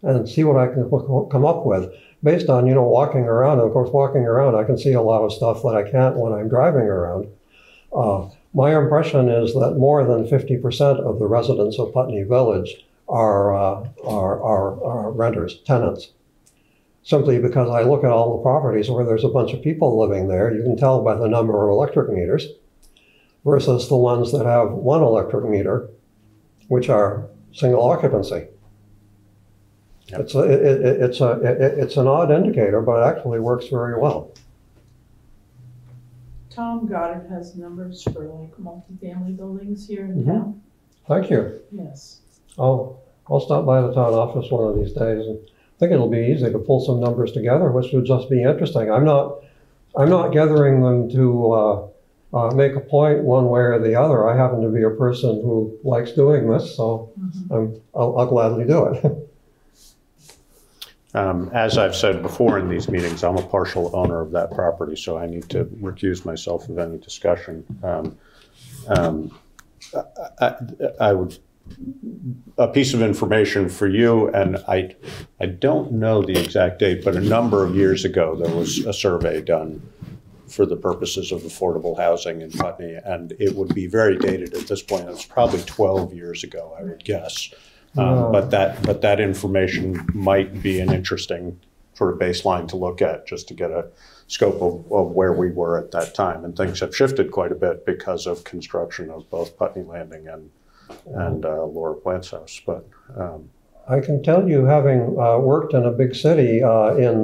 and see what I can come up with based on, walking around. And of course, walking around, I can see a lot of stuff that I can't when I'm driving around. My impression is that more than 50% of the residents of Putney Village are renters, tenants. Simply because I look at all the properties where there's a bunch of people living there, you can tell by the number of electric meters, versus the ones that have one electric meter, which are single occupancy. Yep. It's an odd indicator, but it actually works very well. Tom Goddard has numbers for like multifamily buildings here in town. Thank you. Yes. I'll stop by the town office one of these days, and I think it'll be easy to pull some numbers together, which would just be interesting. I'm not gathering them to make a point one way or the other. I happen to be a person who likes doing this, so I'll gladly do it. As I've said before in these meetings, I'm a partial owner of that property, so I need to recuse myself of any discussion. I would, a piece of information for you, and I don't know the exact date, but a number of years ago there was a survey done for the purposes of affordable housing in Putney, and it would be very dated at this point. It's probably 12 years ago, I would guess. But that information might be an interesting sort of baseline to look at, just to get a scope of where we were at that time. And things have shifted quite a bit because of construction of both Putney Landing and Laura Plant's house. But I can tell you, having worked in a big city in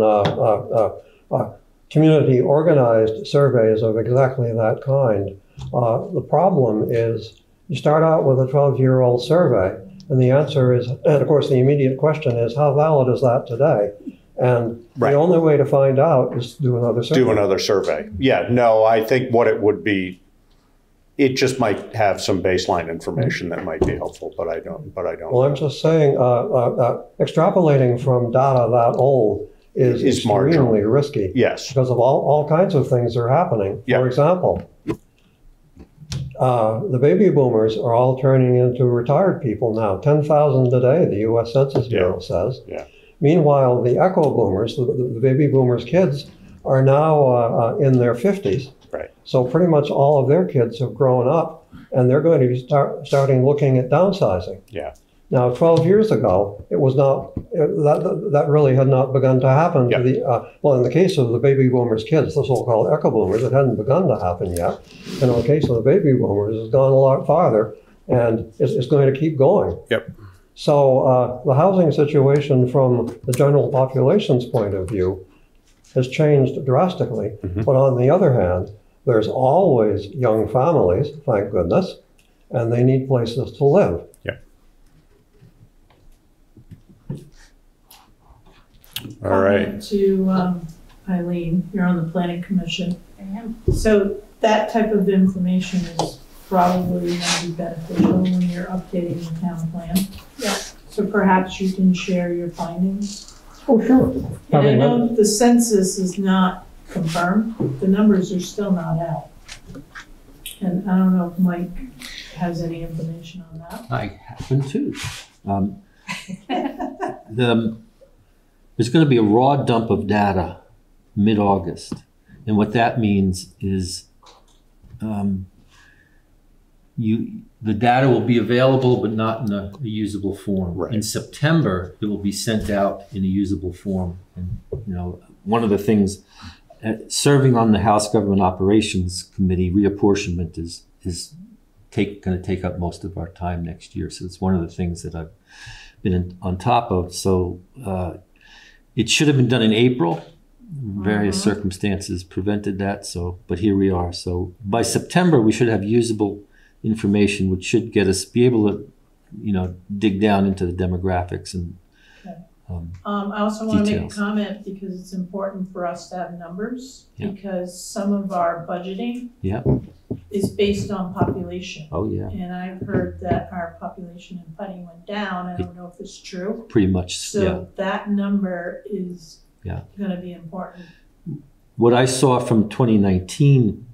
community organized surveys of exactly that kind, the problem is you start out with a 12-year-old survey. And the answer is, and of course the immediate question is, how valid is that today? And the only way to find out is to do another survey. Do another survey. Yeah, no, I think what it would be, it just might have some baseline information that might be helpful, but I don't. Well, I'm just saying, extrapolating from data that old is extremely risky. Yes. Because of all kinds of things are happening. Yep. For example, the baby boomers are all turning into retired people now. 10,000 today, the U.S. Census Bureau says. Yeah. Meanwhile, the echo boomers, the baby boomers' kids, are now in their 50s. Right. So pretty much all of their kids have grown up, and they're going to be starting looking at downsizing. Yeah. Now, 12 years ago, it was not, that really had not begun to happen. Yep. Well, in the case of the baby boomers' kids, the so-called echo boomers, it hadn't begun to happen yet. And in the case of the baby boomers, it's gone a lot farther, and it's going to keep going. Yep. So the housing situation from the general population's point of view has changed drastically. But on the other hand, there's always young families, thank goodness, and they need places to live. All right. To Aileen, you're on the Planning Commission. I am. So that type of information is probably might be beneficial when you're updating the town plan. Yeah. So perhaps you can share your findings. Oh, sure. And I know the census is not confirmed, the numbers are still not out. And I don't know if Mike has any information on that. I happen to. There's going to be a raw dump of data mid-August. And what that means is the data will be available, but not in a usable form. Right. In September, it will be sent out in a usable form. And, you know, one of the things, serving on the House Government Operations Committee, reapportionment is going to take up most of our time next year. So it's one of the things that I've been on top of. So it should have been done in April. Various circumstances prevented that. So, but here we are. So by September, we should have usable information, which should get us be able to, you know, dig down into the demographics and. I also want to make a details. comment because it's important for us to have numbers, Yeah. because some of our budgeting Yeah. is based on population. Oh yeah. And I've heard that our population in Putney went down. I don't know if it's true. Pretty much. So Yeah. that number is Yeah. going to be important. What I saw from 2019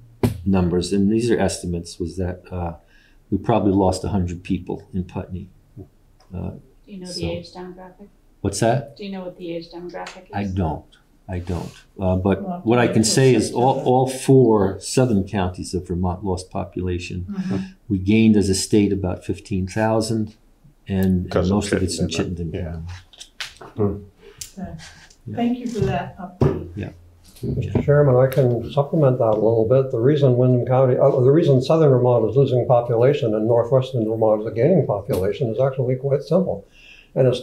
numbers, and these are estimates, was that we probably lost 100 people in Putney. Do you know So- the age demographic? What's that? Do you know what the age demographic is? I don't. But Well, what I can say is September. all 4 southern counties of Vermont lost population. Mm-hmm. We gained as a state about 15,000, and Because of most of it's in Chittenden, Chittenden yeah. County. Okay. Thank you for that update. Mr. Chairman, I can supplement that a little bit. The reason Wyndham County, the reason southern Vermont is losing population and northwestern Vermont is gaining population is actually quite simple. And it's,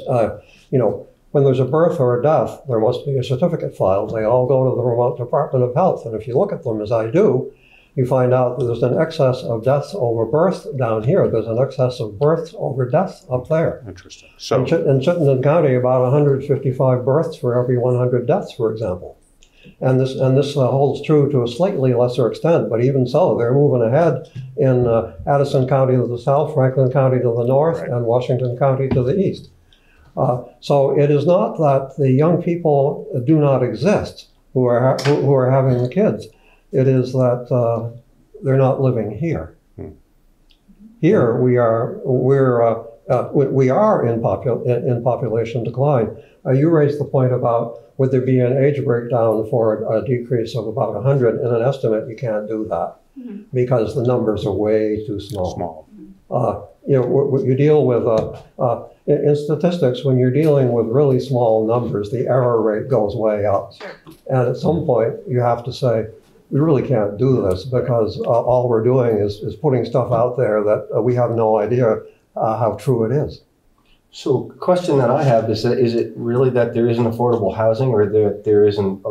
you know, when there's a birth or a death, there must be a certificate filed. They all go to the Vermont Department of Health. And if you look at them, as I do, you find out that there's an excess of deaths over births down here. There's an excess of births over deaths up there. Interesting. So, In Chittenden County, about 155 births for every 100 deaths, for example. And this holds true to a slightly lesser extent, but even so, they're moving ahead in Addison County to the south, Franklin County to the north, Right. and Washington County to the east. So it is not that the young people do not exist who are having the kids. It is that they're not living here. Here we are in population decline. You raised the point about would there be an age breakdown for a decrease of about 100? In an estimate, you can't do that because the numbers are way too small. You know, you deal with, in statistics, when you're dealing with really small numbers, the error rate goes way up. Sure. And at some point, you have to say, we really can't do this because all we're doing is putting stuff out there that we have no idea how true it is. So the question that I have is it really that there isn't affordable housing or there isn't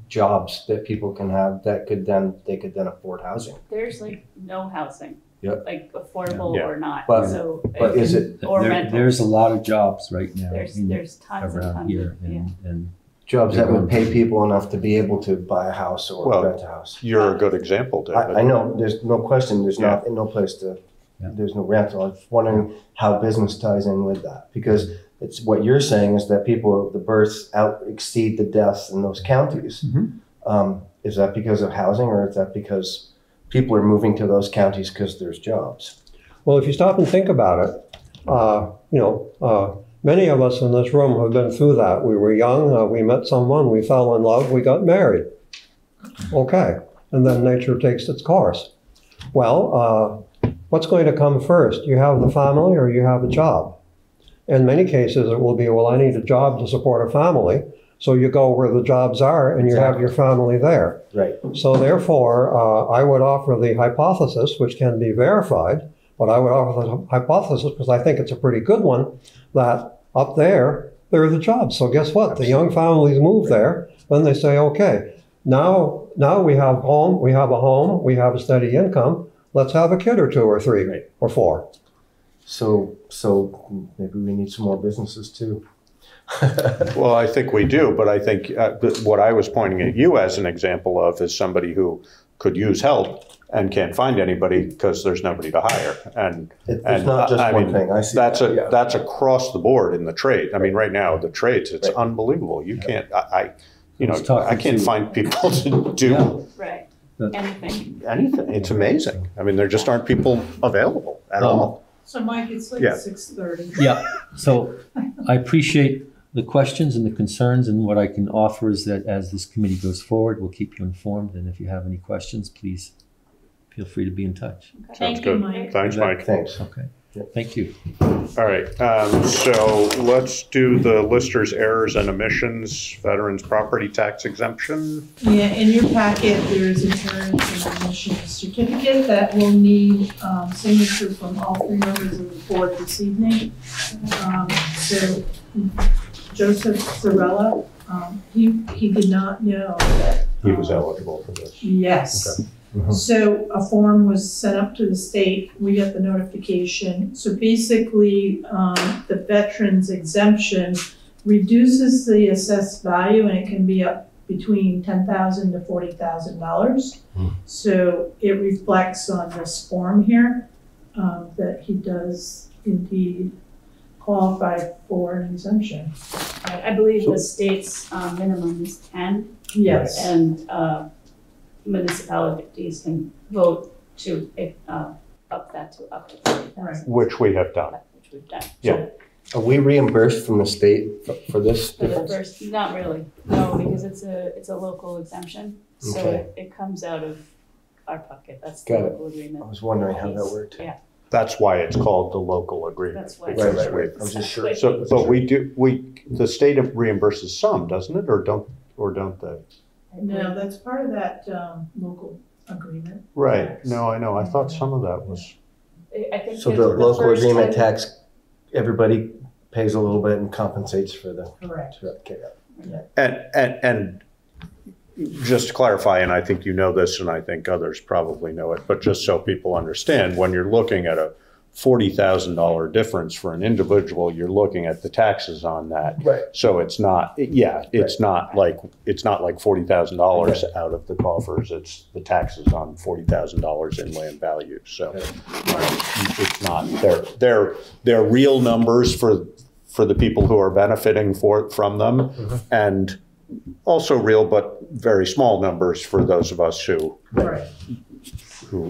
jobs that people can have that they could then afford housing? There's like no housing. Yep. Like affordable Yeah. or not. But- So but is it- or rental. There's a lot of jobs right now There's tons and around tons. here, Yeah. and Jobs that would pay people enough to be able to buy a house or Well, rent a house? you're a good example, David. I know, there's no question, there's Yeah. no place to, Yeah. there's no rental. I was wondering how business ties in with that. Because it's what you're saying is that the births exceed the deaths in those counties. Is that because of housing or is that because people are moving to those counties because there's jobs? Well, if you stop and think about it, many of us in this room have been through that. We were young, we met someone, we fell in love, we got married. Okay, and then nature takes its course. Well, what's going to come first? You have the family or you have a job? In many cases, it will be, well, I need a job to support a family. So you go where the jobs are and you have your family there. Right. So therefore, I would offer the hypothesis, which can be verified, but I would offer the hypothesis because I think it's a pretty good one, that up there are the jobs. So guess what? The young families move there, then they say, okay, now we have a home, we have a steady income, let's have a kid or 2 or 3 or 4. So maybe we need some more businesses too. Well, I think we do, but I think what I was pointing at you as an example of is somebody who could use help and can't find anybody because there's nobody to hire. And It's not just I one mean, thing, I see that's that, yeah. that's across the board in the trade. I mean, right now the trades, it's unbelievable. You can't, I can't find people to do Right, anything. anything. It's amazing. I mean, there just aren't people available at all. So Mike, it's like Yeah. 6:30. Yeah, so I appreciate the questions and the concerns, and what I can offer is that as this committee goes forward, we'll keep you informed, and if you have any questions, please feel free to be in touch. Okay. Sounds Thank you, good. Mike. Thanks, Mike. Thanks. Okay, Yeah. thank you. All right, so let's do the Lister's errors and omissions, veterans property tax exemption. Yeah, in your packet, there's a terms and omissions certificate that will need signature from all three members of the board this evening. So Joseph Zarella, he did not know that. He was eligible for this. Yes. Mhm. So a form was sent up to the state, we got the notification. So basically, the veterans exemption reduces the assessed value, and it can be up between $10,000 to $40,000. So it reflects on this form here, that he does indeed qualify for an exemption. I believe the state's minimum is 10, Yes. and municipalities can vote to up that to up to 40,000. Which we have done. Which we've done. Yeah. Are we reimbursed from the state for this For the difference? first, not really, no, because it's a local exemption, so Okay. it comes out of our pocket, that's the Got it. local agreement. I was wondering how that worked. Yeah, That's why it's called the local agreement. that's why. because Right, we- I was just sure. So, but the state reimburses some, doesn't it, or don't they? No, that's part of that local agreement. Right, no, I know, I thought some of that was, I think So that the local first agreement time- tax, everybody pays a little bit and compensates for the. Correct. Okay. and just to clarify, and I think you know this, and I think others probably know it, but just so people understand, when you're looking at a $40,000 difference for an individual, you're looking at the taxes on that. Right. So it's not, it's not like $40,000 out of the coffers, it's the taxes on $40,000 in land value, so. It's not, they're real numbers for the people who are benefiting from them, and also real but very small numbers for those of us who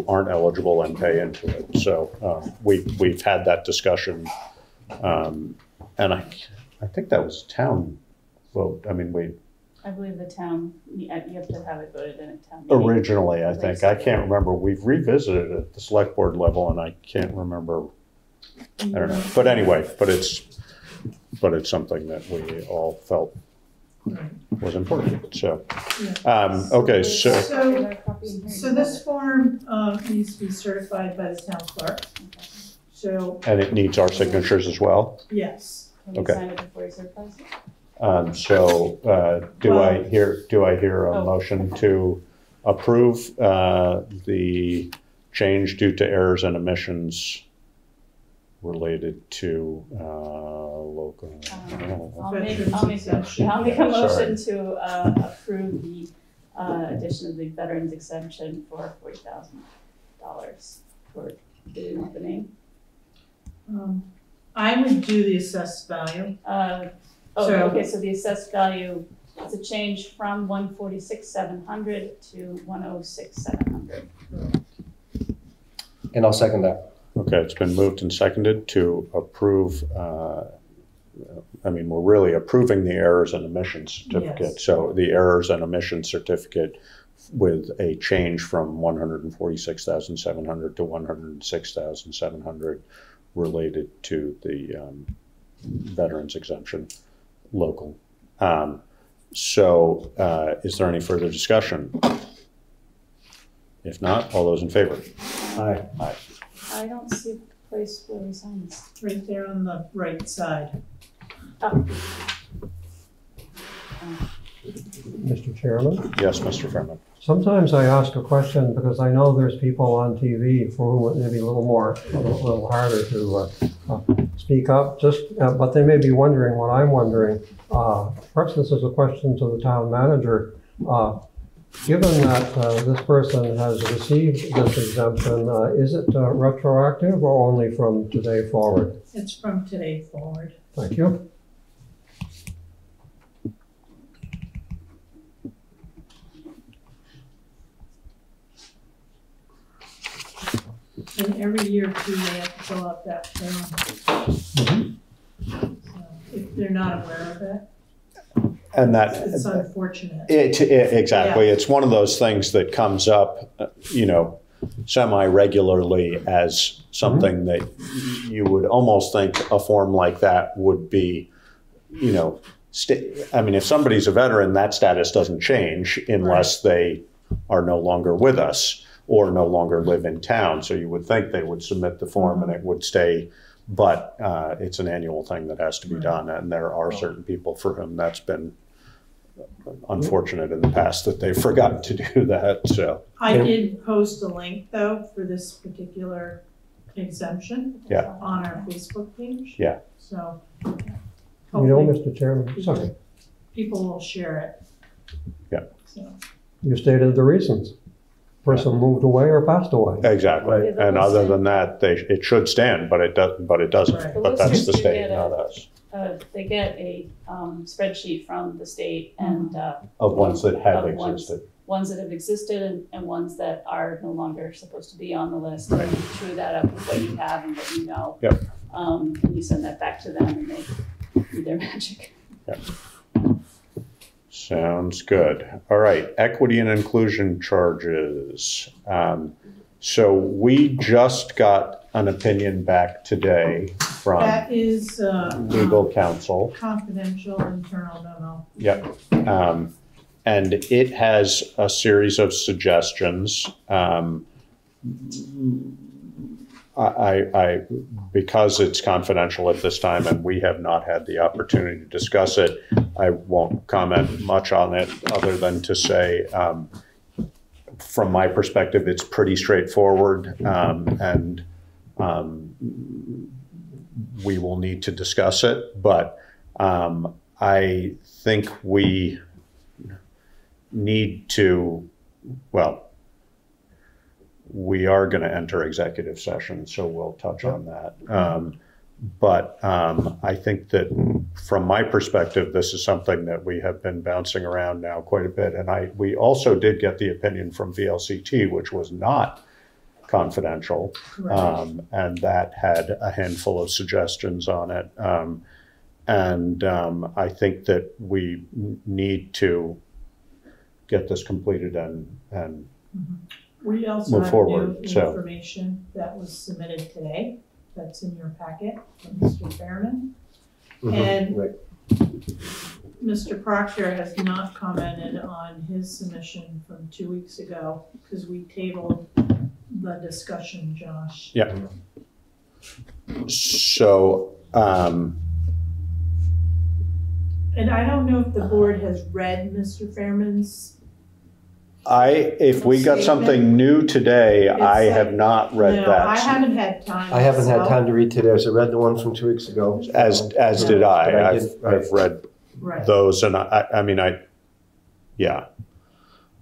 aren't eligible and pay into it. So we've had that discussion, and I think that was a town vote. I mean, I believe the town, you have to have it voted in a town meeting. originally, I think, I can't remember. We've revisited it at the select board level, and I can't remember. I don't know. But anyway, but it's something that we all felt was important. So, okay, so. So this form needs to be certified by the town clerk. So, And it needs our signatures as well. yes. Can you Okay. sign it before you certify it? Do I hear a motion to approve the change due to errors and omissions related to local? I'll make a motion to approve the addition of the veterans exemption for $40,000 for, do you want the name? I would do the assessed value. Okay, so the assessed value, it's a change from 146,700 to 106,700. And I'll second that. Okay, it's been moved and seconded to approve, we're really approving the errors and omissions certificate. Yes. So the errors and omissions certificate with a change from 146,700 to 106,700 related to the veterans exemption local. Is there any further discussion? If not, all those in favor? Aye. Aye. I don't see a place where we sign this. Right there on the right side. Oh, Mr. Chairman, Yes, Mr. Freeman. sometimes I ask a question because I know there's people on TV for whom it may be a little harder to speak up, but they may be wondering what I'm wondering. Perhaps this is a question to the town manager. Given that this person has received this exemption, is it retroactive or only from today forward? It's from today forward. Thank you. And every year too, they have to fill out that form. So if they're not aware of it, And it's unfortunate. Exactly. Yeah. It's one of those things that comes up, semi-regularly as something that you would almost think a form like that would be, if somebody's a veteran, that status doesn't change unless they are no longer with us or no longer live in town. So you would think they would submit the form and it would stay, but it's an annual thing that has to be done. And there are certain people for whom that's been unfortunate in the past that they've forgotten to do that. So I did post a link though for this particular exemption on our Facebook page. Yeah. So Mr. Chairman, sorry. People will share it. Yeah. So. You stated the reasons. Person moved away or passed away. Exactly. And other than that, it should stand, but it doesn't. Right. But that's the state, not us. They get a spreadsheet from the state and Of ones that have existed. Ones that have existed and ones that are no longer supposed to be on the list. And you true that up with what you have and what you know. Yep. And you send that back to them and they do their magic. Yep. Sounds good. All right, equity and inclusion charges. So we just got an opinion back today from That is legal counsel. confidential internal memo. Yep. And it has a series of suggestions. I because it's confidential at this time and we have not had the opportunity to discuss it, I won't comment much on it other than to say, from my perspective, it's pretty straightforward, and we will need to discuss it. But I think we need to, we are going to enter executive session, so we'll touch on that. But I think that from my perspective, this is something that we have been bouncing around now quite a bit. And we also did get the opinion from VLCT, which was not confidential. Right. And that had a handful of suggestions on it. I think that we need to get this completed and We also move have forward, new so. information that was submitted today, that's in your packet from Mr. Fairman. And Right. Mr. Proctor has not commented on his submission from 2 weeks ago because we tabled the discussion, Josh. Yeah. So, And I don't know if the board has read Mr. Fairman's. if we got something new today, I have not read No, that. I haven't had time. I haven't had so- time to read today. I read the one from 2 weeks ago. As did But I. did- I've read Right. those, and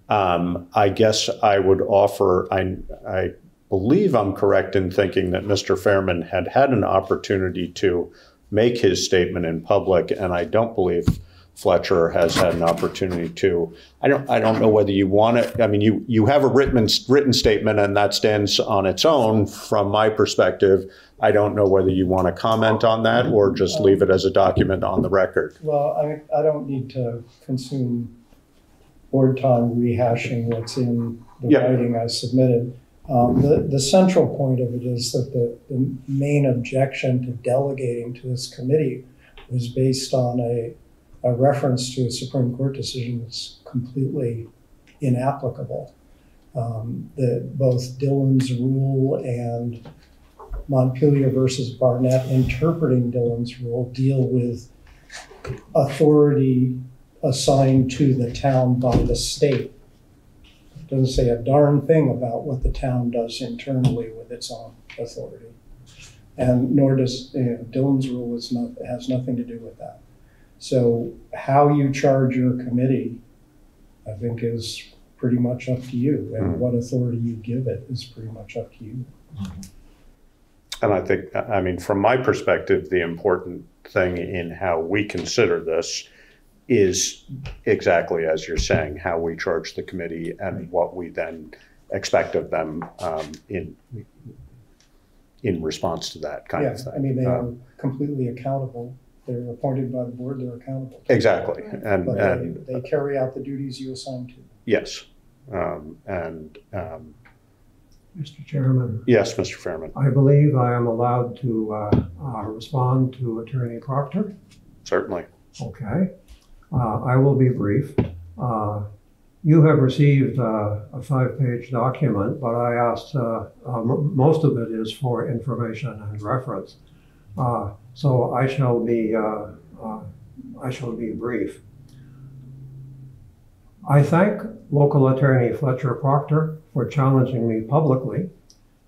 I guess I would offer. I believe I'm correct in thinking that Mr. Fairman had an opportunity to make his statement in public, and I don't believe Fletcher has had an opportunity to. I don't know whether you want it. I mean, you have a written statement, and that stands on its own. From my perspective, I don't know whether you want to comment on that or just leave it as a document on the record. Well, I don't need to consume board time rehashing what's in the Yeah. writing I submitted. The central point of it is that the main objection to delegating to this committee was based on a reference to a Supreme Court decision that's completely inapplicable. Both Dillon's rule and Montpelier versus Barnett interpreting Dillon's rule deal with authority assigned to the town by the state. It doesn't say a darn thing about what the town does internally with its own authority. And nor does Dillon's rule has nothing to do with that. So how you charge your committee, I think, is pretty much up to you. And what authority you give it is pretty much up to you. And I think, I mean, from my perspective, the important thing in how we consider this is exactly as you're saying, how we charge the committee and what we then expect of them in response to that kind of thing. I mean, they are completely accountable. They're appointed by the board, they're accountable. Exactly. But they carry out the duties you assign to them. Yes. Mr. Chairman. Yes, Mr. Fairman. I believe I am allowed to respond to Attorney Proctor. Certainly. Okay. I will be brief. You have received a 5-page document, but I asked, most of it is for information and reference. So I shall be brief. I thank local attorney Fletcher Proctor for challenging me publicly,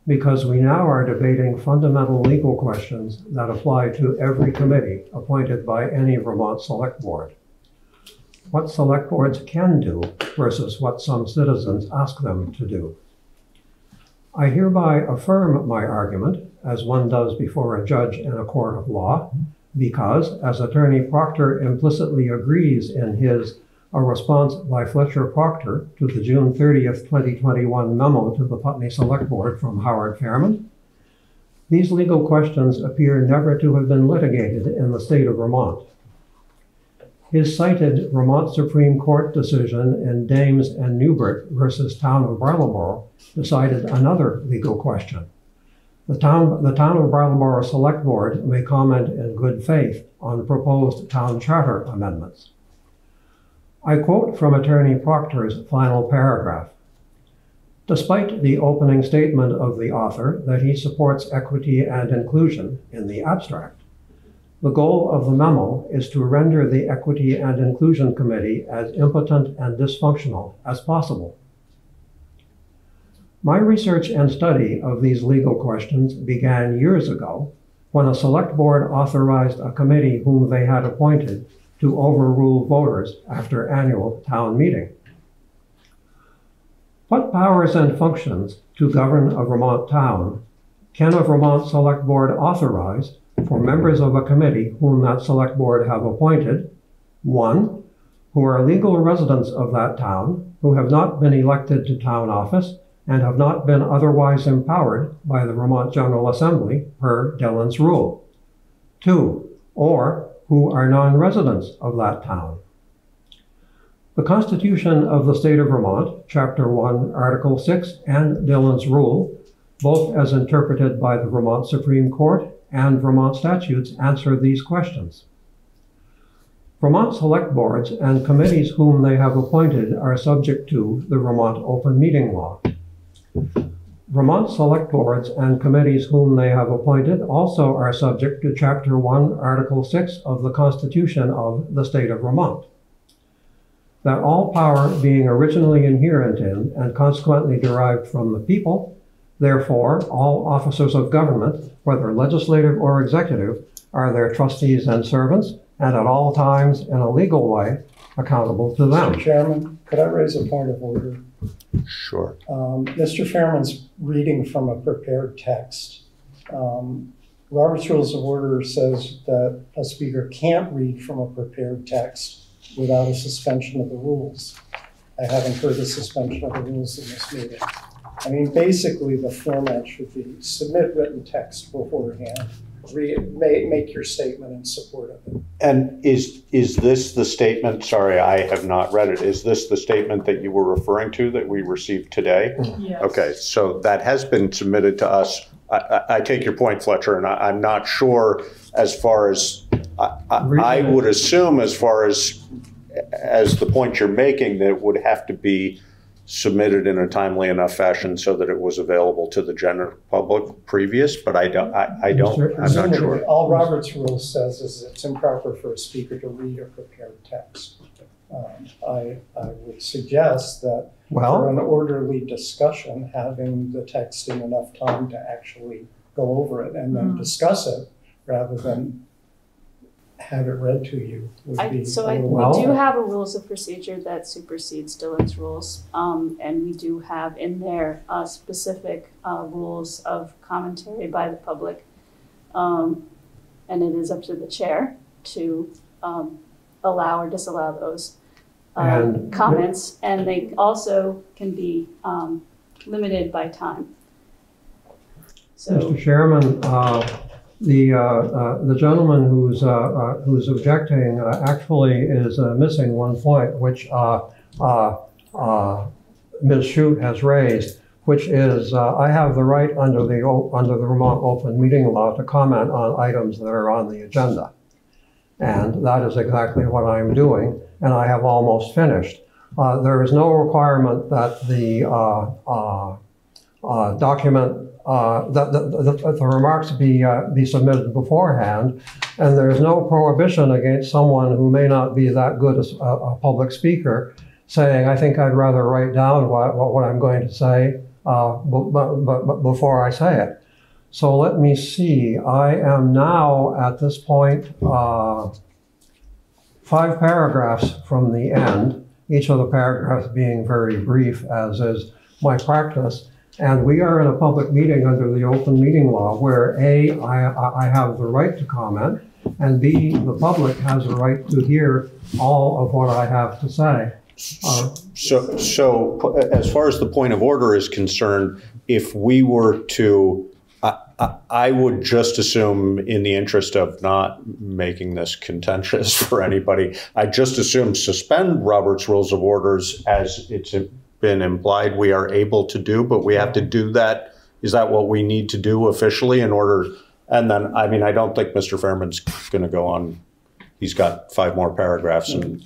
because we now are debating fundamental legal questions that apply to every committee appointed by any Vermont Select Board. What select boards can do versus what some citizens ask them to do. I hereby affirm my argument, as one does before a judge in a court of law, because, as Attorney Proctor implicitly agrees in his A Response by Fletcher Proctor to the June 30th, 2021 memo to the Putney Select Board from Howard Fairman, these legal questions appear never to have been litigated in the state of Vermont. His cited Vermont Supreme Court decision in Dames and Newbert versus Town of Brattleboro decided another legal question. The town of Brattleboro Select Board may comment in good faith on proposed town charter amendments. I quote from Attorney Proctor's final paragraph. Despite the opening statement of the author that he supports equity and inclusion in the abstract, the goal of the memo is to render the Equity and Inclusion Committee as impotent and dysfunctional as possible. My research and study of these legal questions began years ago when a select board authorized a committee whom they had appointed to overrule voters after annual town meeting. What powers and functions to govern a Vermont town can a Vermont Select Board authorize for members of a committee whom that Select Board have appointed? 1, who are legal residents of that town, who have not been elected to town office and have not been otherwise empowered by the Vermont General Assembly per Dillon's rule. 2, or who are non-residents of that town. The Constitution of the State of Vermont, Chapter 1, Article 6, and Dillon's Rule, both as interpreted by the Vermont Supreme Court and Vermont statutes, answer these questions. Vermont select boards and committees whom they have appointed are subject to the Vermont Open Meeting Law. Vermont select boards and committees whom they have appointed also are subject to Chapter 1, Article 6 of the Constitution of the State of Vermont. That all power being originally inherent in and consequently derived from the people, therefore all officers of government, whether legislative or executive, are their trustees and servants, and at all times in a legal way accountable to them. Mr. Chairman, could I raise a point of order? Sure. Mr. Fairman's reading from a prepared text. Robert's Rules of Order says that a speaker can't read from a prepared text without a suspension of the rules. I haven't heard a suspension of the rules in this meeting. I mean, basically the format should be submit written text beforehand, make your statement in support of it. And is this the statement, sorry, I have not read it, is this the statement that you were referring to that we received today? Yes. Okay, so that has been submitted to us. I take your point, Fletcher, and I'm not sure as far as, I would assume as far as the point you're making, that it would have to be submitted in a timely enough fashion so that it was available to the general public previous, but I'm not sure. All Robert's Rules says is it's improper for a speaker to read a prepared text. I would suggest that for an orderly discussion, having the text in enough time to actually go over it and then discuss it, rather than have it read to you would be So a little we helpful. do have a rules of procedure that supersedes Dillon's rules. And we do have in there specific rules of commentary by the public. And it is up to the chair to allow or disallow those And- comments. And they also can be limited by time. So, Mr. Chairman, the gentleman who's objecting actually is missing one point, which Ms. Chute has raised, which is I have the right under the Vermont Open Meeting Law to comment on items that are on the agenda. And that is exactly what I'm doing, and I have almost finished. There is no requirement that the document that the remarks be submitted beforehand, and there's no prohibition against someone who may not be that good as a public speaker saying, I think I'd rather write down what I'm going to say but before I say it. So let me see, I am now at this point 5 paragraphs from the end, each of the paragraphs being very brief, as is my practice. And we are in a public meeting under the open meeting law where A, I have the right to comment, and B, the public has the right to hear all of what I have to say. So as far as the point of order is concerned, if we were to, I would just assume, in the interest of not making this contentious for anybody, I just assume suspend Robert's Rules of Orders as it's been implied we are able to do, but we have to do that. Is that what we need to do officially in order? And then, I mean, I don't think Mr. Fairman's going to go on. He's got 5 more paragraphs. And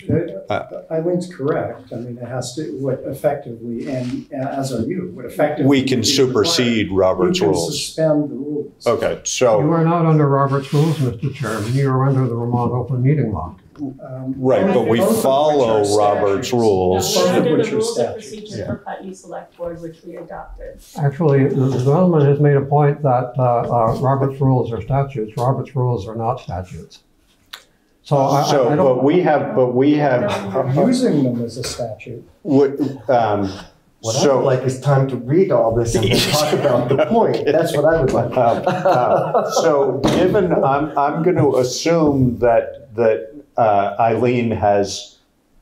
Eileen's correct. I mean, it has to, what effectively, and as are you, what effectively. We can supersede Robert's you can rules. Suspend the rules. Okay, so. You are not under Robert's rules, Mr. Chairman. You are under the Vermont Open Meeting Law. Right, but we both of which follow are Robert's statutes. rules. we're Both of under which the are rules of statutes. procedure for Putney Selectboard, which we adopted. Actually, the gentleman has made a point that Robert's rules are statutes. Robert's rules are not statutes. So I don't. But we have. Using them as a statute. What I would like is time to read all this and then talk about the point. That's what I would like. So given, I'm going to assume that Aileen has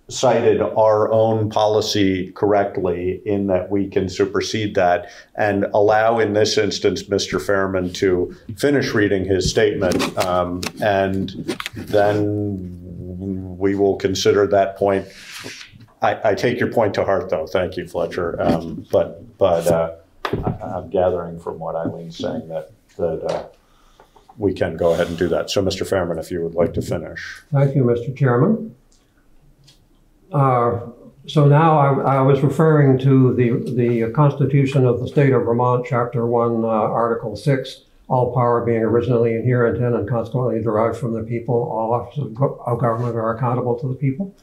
cited our own policy correctly in that we can supersede that and allow, in this instance, Mr. Fairman to finish reading his statement, and then we will consider that point. I take your point to heart, though. Thank you, Fletcher. But I'm gathering from what Eileen's saying that we can go ahead and do that. So, Mr. Fairman, if you would like to finish. Thank you, Mr. Chairman. So now I was referring to the Constitution of the State of Vermont, Chapter 1, Article 6, all power being originally inherent in and consequently derived from the people. All offices of government are accountable to the people.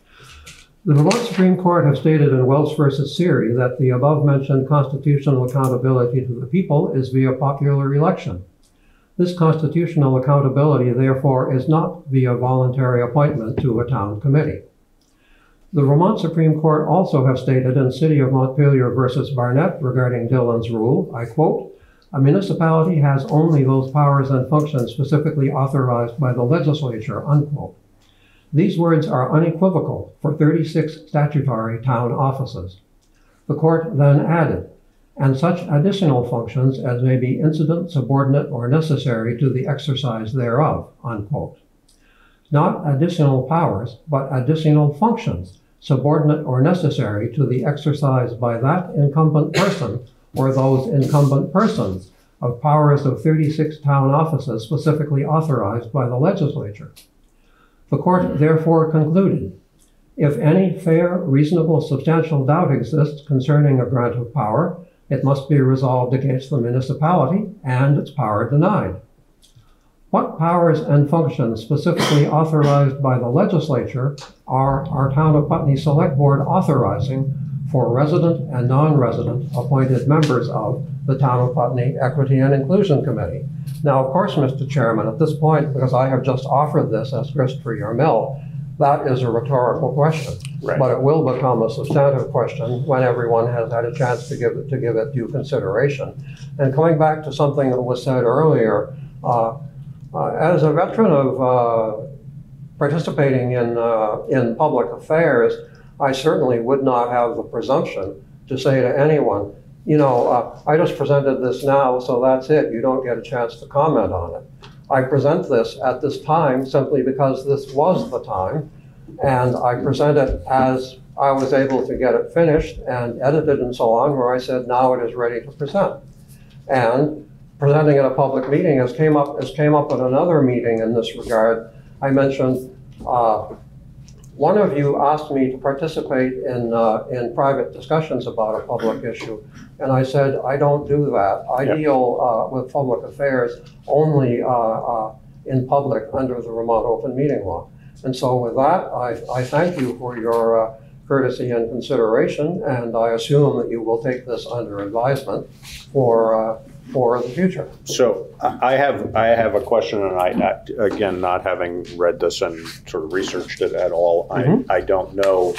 The Vermont Supreme Court has stated in Welch versus Siri that the above-mentioned constitutional accountability to the people is via popular election. This constitutional accountability, therefore, is not via voluntary appointment to a town committee. The Vermont Supreme Court also have stated in City of Montpelier versus Barnett regarding Dillon's rule, I quote, "A municipality has only those powers and functions specifically authorized by the legislature," unquote. These words are unequivocal for 36 statutory town offices. The court then added, "and such additional functions as may be incident, subordinate, or necessary to the exercise thereof," unquote. Not additional powers, but additional functions, subordinate or necessary to the exercise by that incumbent person or those incumbent persons of powers of 36 town offices specifically authorized by the legislature. The court therefore concluded, if any fair, reasonable, substantial doubt exists concerning a grant of power, it must be resolved against the municipality and its power denied. What powers and functions specifically authorized by the legislature are our Town of Putney Select Board authorizing for resident and non-resident appointed members of the Town of Putney Equity and Inclusion Committee. Now, of course, Mr. Chairman, at this point, because I have just offered this as grist for your mill, that is a rhetorical question. Right. But it will become a substantive question when everyone has had a chance to give it due consideration. And coming back to something that was said earlier, as a veteran of participating in public affairs, I certainly would not have the presumption to say to anyone, you know, I just presented this now, so that's it. You don't get a chance to comment on it. I present this at this time simply because this was the time, and I present it as I was able to get it finished and edited and so on, where I said, now it is ready to present. And presenting at a public meeting has came up at another meeting in this regard. I mentioned one of you asked me to participate in private discussions about a public issue, and I said, I don't do that. I deal with public affairs only in public under the Vermont Open Meeting Law. And so with that, I thank you for your courtesy and consideration, and I assume that you will take this under advisement for the future. So I have a question, and I again, not having read this and sort of researched it at all, I don't know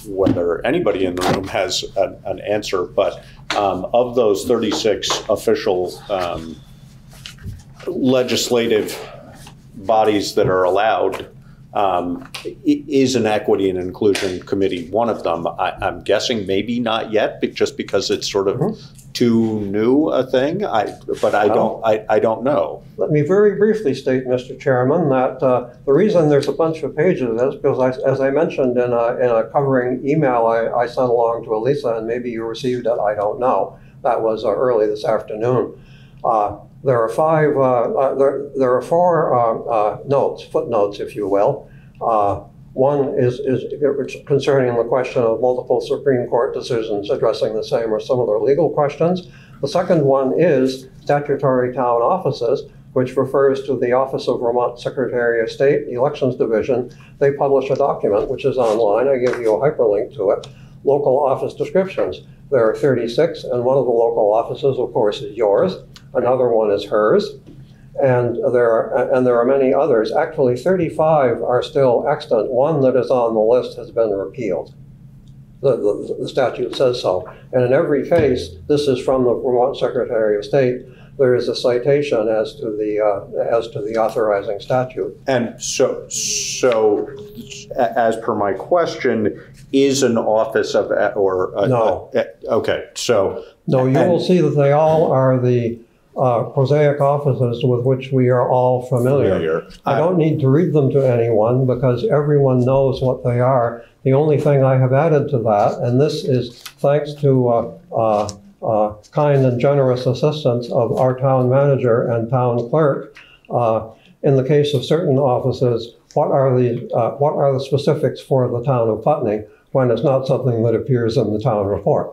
whether anybody in the room has an answer, but of those 36 official legislative bodies that are allowed, is an equity and inclusion committee one of them? I'm guessing maybe not yet, but just because it's sort of too new a thing. But I don't know. Let me very briefly state, Mr. Chairman, that the reason there's a bunch of pages is because, as I mentioned in a covering email I sent along to Elisa, and maybe you received it, I don't know. That was early this afternoon. There are four notes, footnotes, if you will. One is concerning the question of multiple Supreme Court decisions addressing the same or similar legal questions. The second one is statutory town offices, which refers to the Office of Vermont Secretary of State, the Elections Division. They publish a document, which is online. I give you a hyperlink to it. Local office descriptions. There are 36, and one of the local offices, of course, is yours. Another one is hers. And there are many others. Actually, 35 are still extant. One that is on the list has been repealed. The statute says so. And in every case, this is from the Vermont Secretary of State. There is a citation as to the authorizing statute. And so as per my question, is an office of no? Okay, so no. You will see that they all are the prosaic offices with which we are all familiar. I don't need to read them to anyone because everyone knows what they are. The only thing I have added to that, and this is thanks to kind and generous assistance of our town manager and town clerk, in the case of certain offices, what are the specifics for the town of Putney when it's not something that appears in the town report?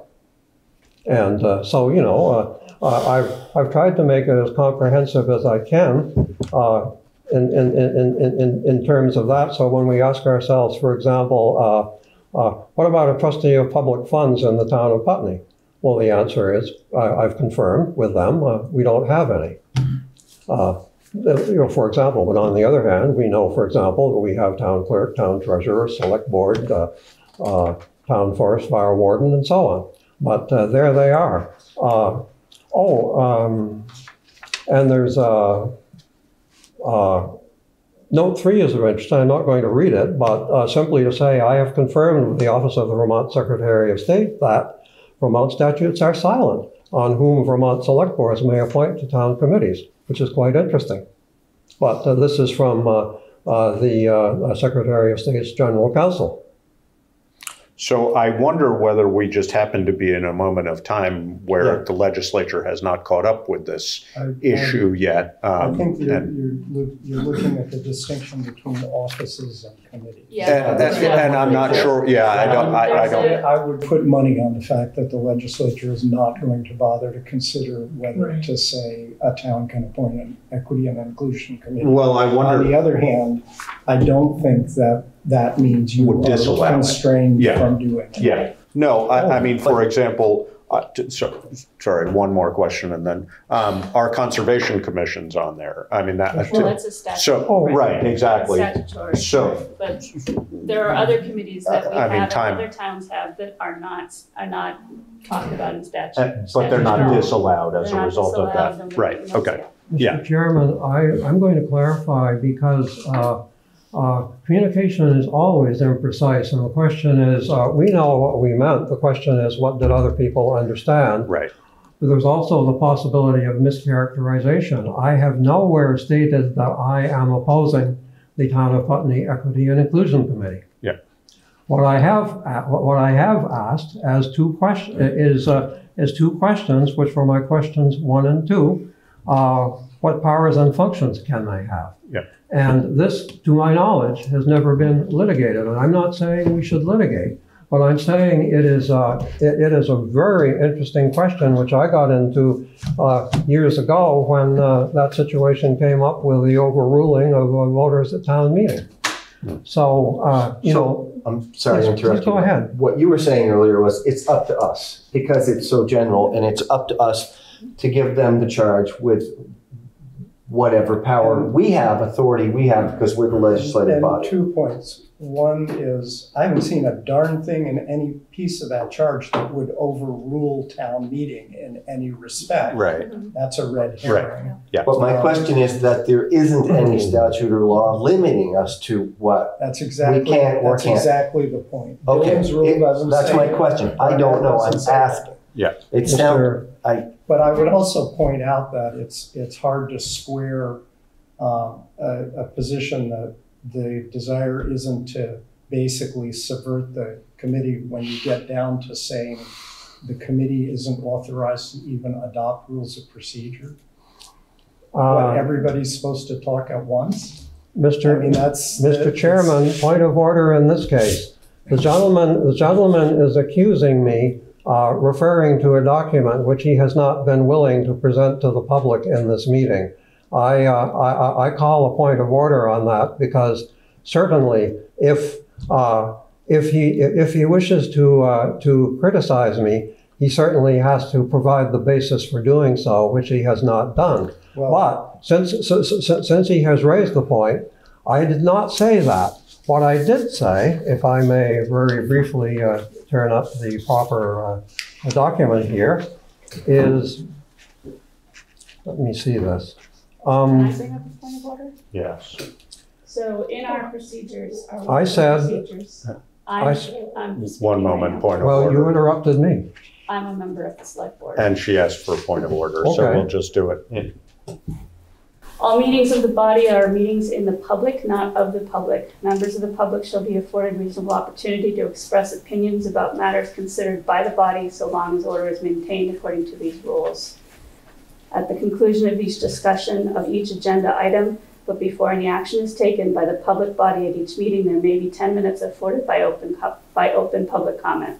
And so, you know, I've tried to make it as comprehensive as I can in terms of that. So when we ask ourselves, for example, what about a trustee of public funds in the town of Putney? Well, the answer is, I've confirmed with them, we don't have any. You know, for example, but on the other hand, we know, for example, that we have town clerk, town treasurer, select board, town forest fire warden, and so on. But there they are. And there's note 3 is of interest. I'm not going to read it, but simply to say I have confirmed with the Office of the Vermont Secretary of State that Vermont statutes are silent on whom Vermont select boards may appoint to town committees, which is quite interesting. But this is from the Secretary of State's General Counsel. So I wonder whether we just happen to be in a moment of time where the legislature has not caught up with this issue yet. I think you're looking at the distinction between offices and committees. And I'm not sure. Yeah, I don't. I would put money on the fact that the legislature is not going to bother to consider whether to say a town can appoint an equity and inclusion committee. Well, I wonder. On the other hand, I don't think that means you would are disallow constrained it. from doing it. Yeah. No, I mean, for example, sorry, one more question and then, our conservation commission's on there. I mean, that. Well, that's a statute. So, right, exactly. Statutory. So. But there are other committees that we I mean, have and other towns have that are not talked about in statute. But they're not Statutory. disallowed as They're a not result of disallowed, that. and Right, we- okay. Yeah. Mr. Chairman, I'm going to clarify because communication is always imprecise, and the question is, we know what we meant. The question is, what did other people understand? Right. But there's also the possibility of mischaracterization. I have nowhere stated that I am opposing the Town of Putney Equity and Inclusion Committee. Yeah. What I have asked as two questions, which were my questions 1 and 2. What powers and functions can they have? Yeah. And this, to my knowledge, has never been litigated. And I'm not saying we should litigate, but I'm saying it is a very interesting question, which I got into years ago when that situation came up with the overruling of voters at town meeting. So, you know. I'm sorry to interrupt you. Go ahead. What you were saying earlier was it's up to us because it's so general, and it's up to us to give them the charge with whatever power we have, authority we have, because we're the legislative body. 2 points. One is, I haven't seen a darn thing in any piece of that charge that would overrule town meeting in any respect. Right. That's a red herring. Right. Yeah. But my question is that there isn't any statute or law limiting us to what That's exactly, we can't or that's can't. exactly the point. Okay, Dillon's rule doesn't that's say my it. question. I don't know. I'm asking. Yeah. It's Mr. now. But I would also point out that it's hard to square a position that the desire isn't to basically subvert the committee when you get down to saying the committee isn't authorized to even adopt rules of procedure. What, everybody's supposed to talk at once? Mr. Chairman, point of order in this case. The gentleman is accusing me referring to a document which he has not been willing to present to the public in this meeting. I call a point of order on that because certainly if he wishes to criticize me, he certainly has to provide the basis for doing so, which he has not done. Well, but since he has raised the point, I did not say that. What I did say, if I may very briefly turn up the proper document here, is, let me see this. Can I bring up a point of order? Yes. So in our procedures, our I said- procedures, I'm speaking One right moment, now. point of Well, order. you interrupted me. I'm a member of the select board. And she asked for a point of order, so Okay. we'll just do it. All meetings of the body are meetings in the public, not of the public. Members of the public shall be afforded reasonable opportunity to express opinions about matters considered by the body, so long as order is maintained according to these rules. At the conclusion of each discussion of each agenda item, but before any action is taken by the public body at each meeting, there may be 10 minutes afforded by open public comment.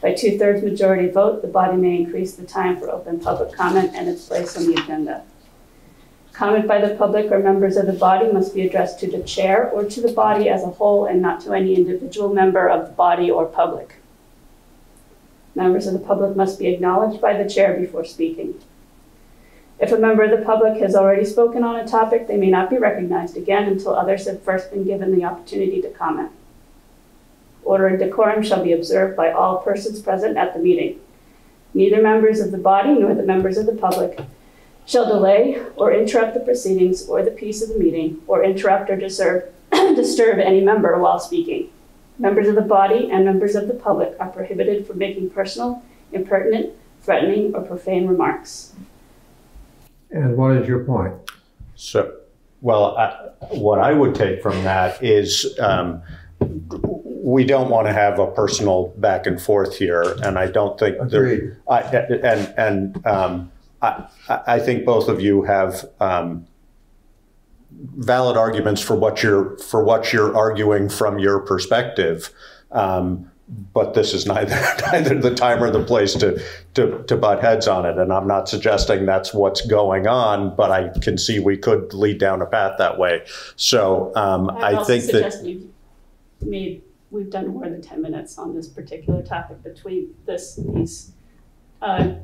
By 2/3 majority vote, the body may increase the time for open public comment and its place on the agenda. Comment by the public or members of the body must be addressed to the chair or to the body as a whole and not to any individual member of the body or public. Members of the public must be acknowledged by the chair before speaking. If a member of the public has already spoken on a topic, they may not be recognized again until others have first been given the opportunity to comment. Order and decorum shall be observed by all persons present at the meeting. Neither members of the body nor the members of the public shall delay or interrupt the proceedings or the peace of the meeting, or interrupt or disturb any member while speaking. Members of the body and members of the public are prohibited from making personal, impertinent, threatening, or profane remarks. And what is your point? So, well, what I would take from that is we don't want to have a personal back and forth here, and I don't think Agreed. I think both of you have valid arguments for what you're arguing from your perspective, but this is neither the time or the place to butt heads on it. And I'm not suggesting that's what's going on, but I can see we could lead down a path that way. So I think that you made we've done more than 10 minutes on this particular topic between these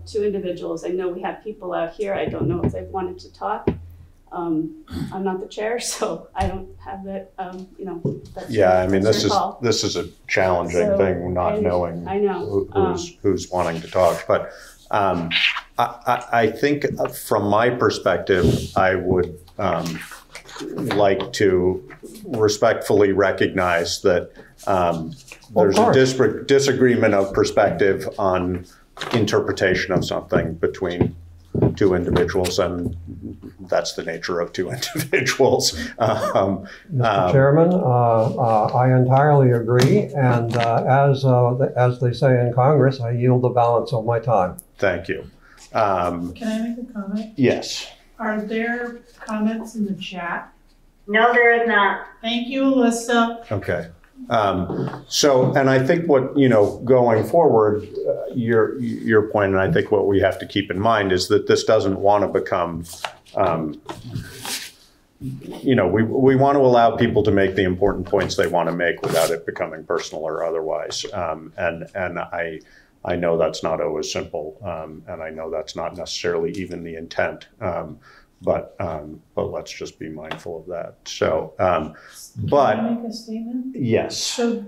two individuals. I know we have people out here. I don't know if they've wanted to talk. I'm not the chair, so I don't have that, that's Yeah, I mean, that's your call. this is a challenging thing, not knowing I know. who's wanting to talk. But I think from my perspective, I would like to respectfully recognize that there's a disagreement of perspective on interpretation of something between two individuals, and that's the nature of two individuals. Mr. Chairman, I entirely agree, and as they say in Congress, I yield the balance of my time. Thank you. Can I make a comment? Yes. Are there comments in the chat? No, there is not. Thank you, Alyssa. Okay. So, and I think what, going forward, your point, and I think what we have to keep in mind is that this doesn't want to become, we want to allow people to make the important points they want to make without it becoming personal or otherwise. And I know that's not always simple, and I know that's not necessarily even the intent. But let's just be mindful of that. So, Can I make a statement? Yes. So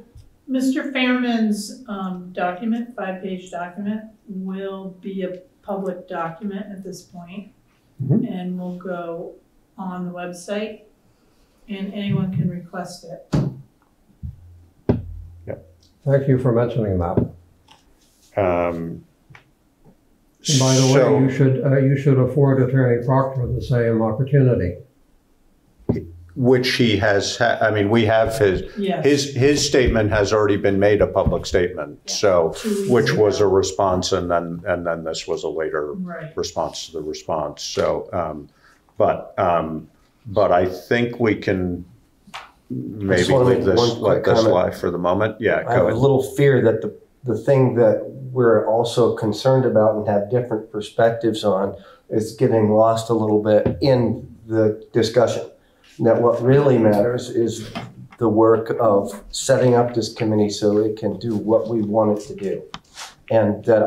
Mr. Fairman's document, 5-page document, will be a public document at this point, and will go on the website, and anyone can request it. Yep. Thank you for mentioning that. By the way, you should afford Attorney Proctor the same opportunity. Which he has. We have his statement has already been made a public statement. Yeah. So, which was a response, and then this was a later response to the response. So, but I think we can maybe let this lie for the moment. Yeah, I have a little fear that the thing that we're also concerned about and have different perspectives on is getting lost a little bit in the discussion. That what really matters is the work of setting up this committee so it can do what we want it to do. And that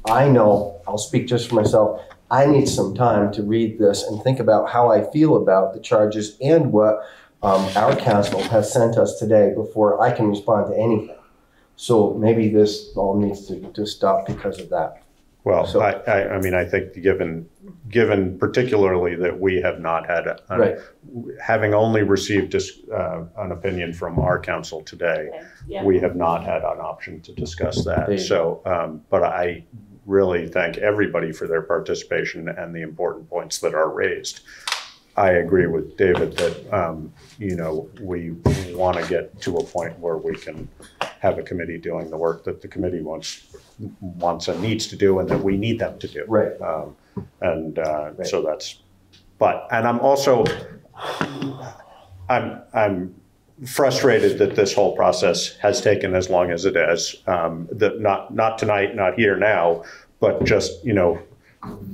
I'll speak just for myself, I need some time to read this and think about how I feel about the charges and what our counsel has sent us today before I can respond to anything. So maybe this all needs to stop because of that. Well, so, I think given particularly that we have not had, having only received an opinion from our counsel today, we have not had an option to discuss that. So, but I really thank everybody for their participation and the important points that are raised. I agree with David that, we want to get to a point where we can have a committee doing the work that the committee wants and needs to do and that we need them to do. Right. So that's, and I'm also, I'm frustrated that this whole process has taken as long as it has, that not tonight, not here now, but just,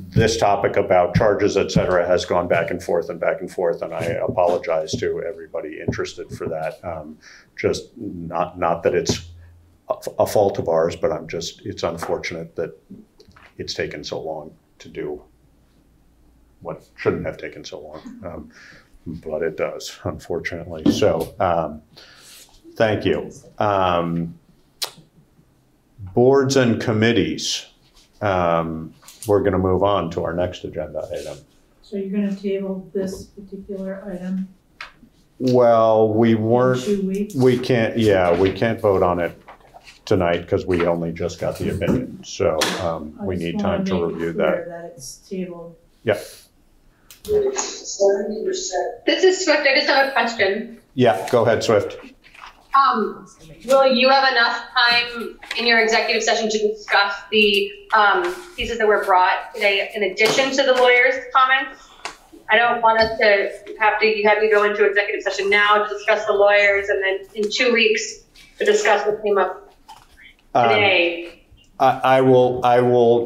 this topic about charges, et cetera, has gone back and forth, and I apologize to everybody interested for that. Just not that it's a fault of ours, but it's unfortunate that it's taken so long to do what shouldn't have taken so long, but it does, unfortunately. So, thank you. Boards and committees. We're going to move on to our next agenda item. So you're going to table this particular item? Well, we weren't. 2 weeks? We can't vote on it tonight because we only just got the opinion. So we need time to review that it's tabled. Yeah. 70%. This is Swift. I just have a question. Yeah, go ahead, Swift. Will you have enough time in your executive session to discuss the pieces that were brought today in addition to the lawyer's comments? I don't want us to have you go into executive session now to discuss the lawyers and then in 2 weeks to discuss what came up today. I will,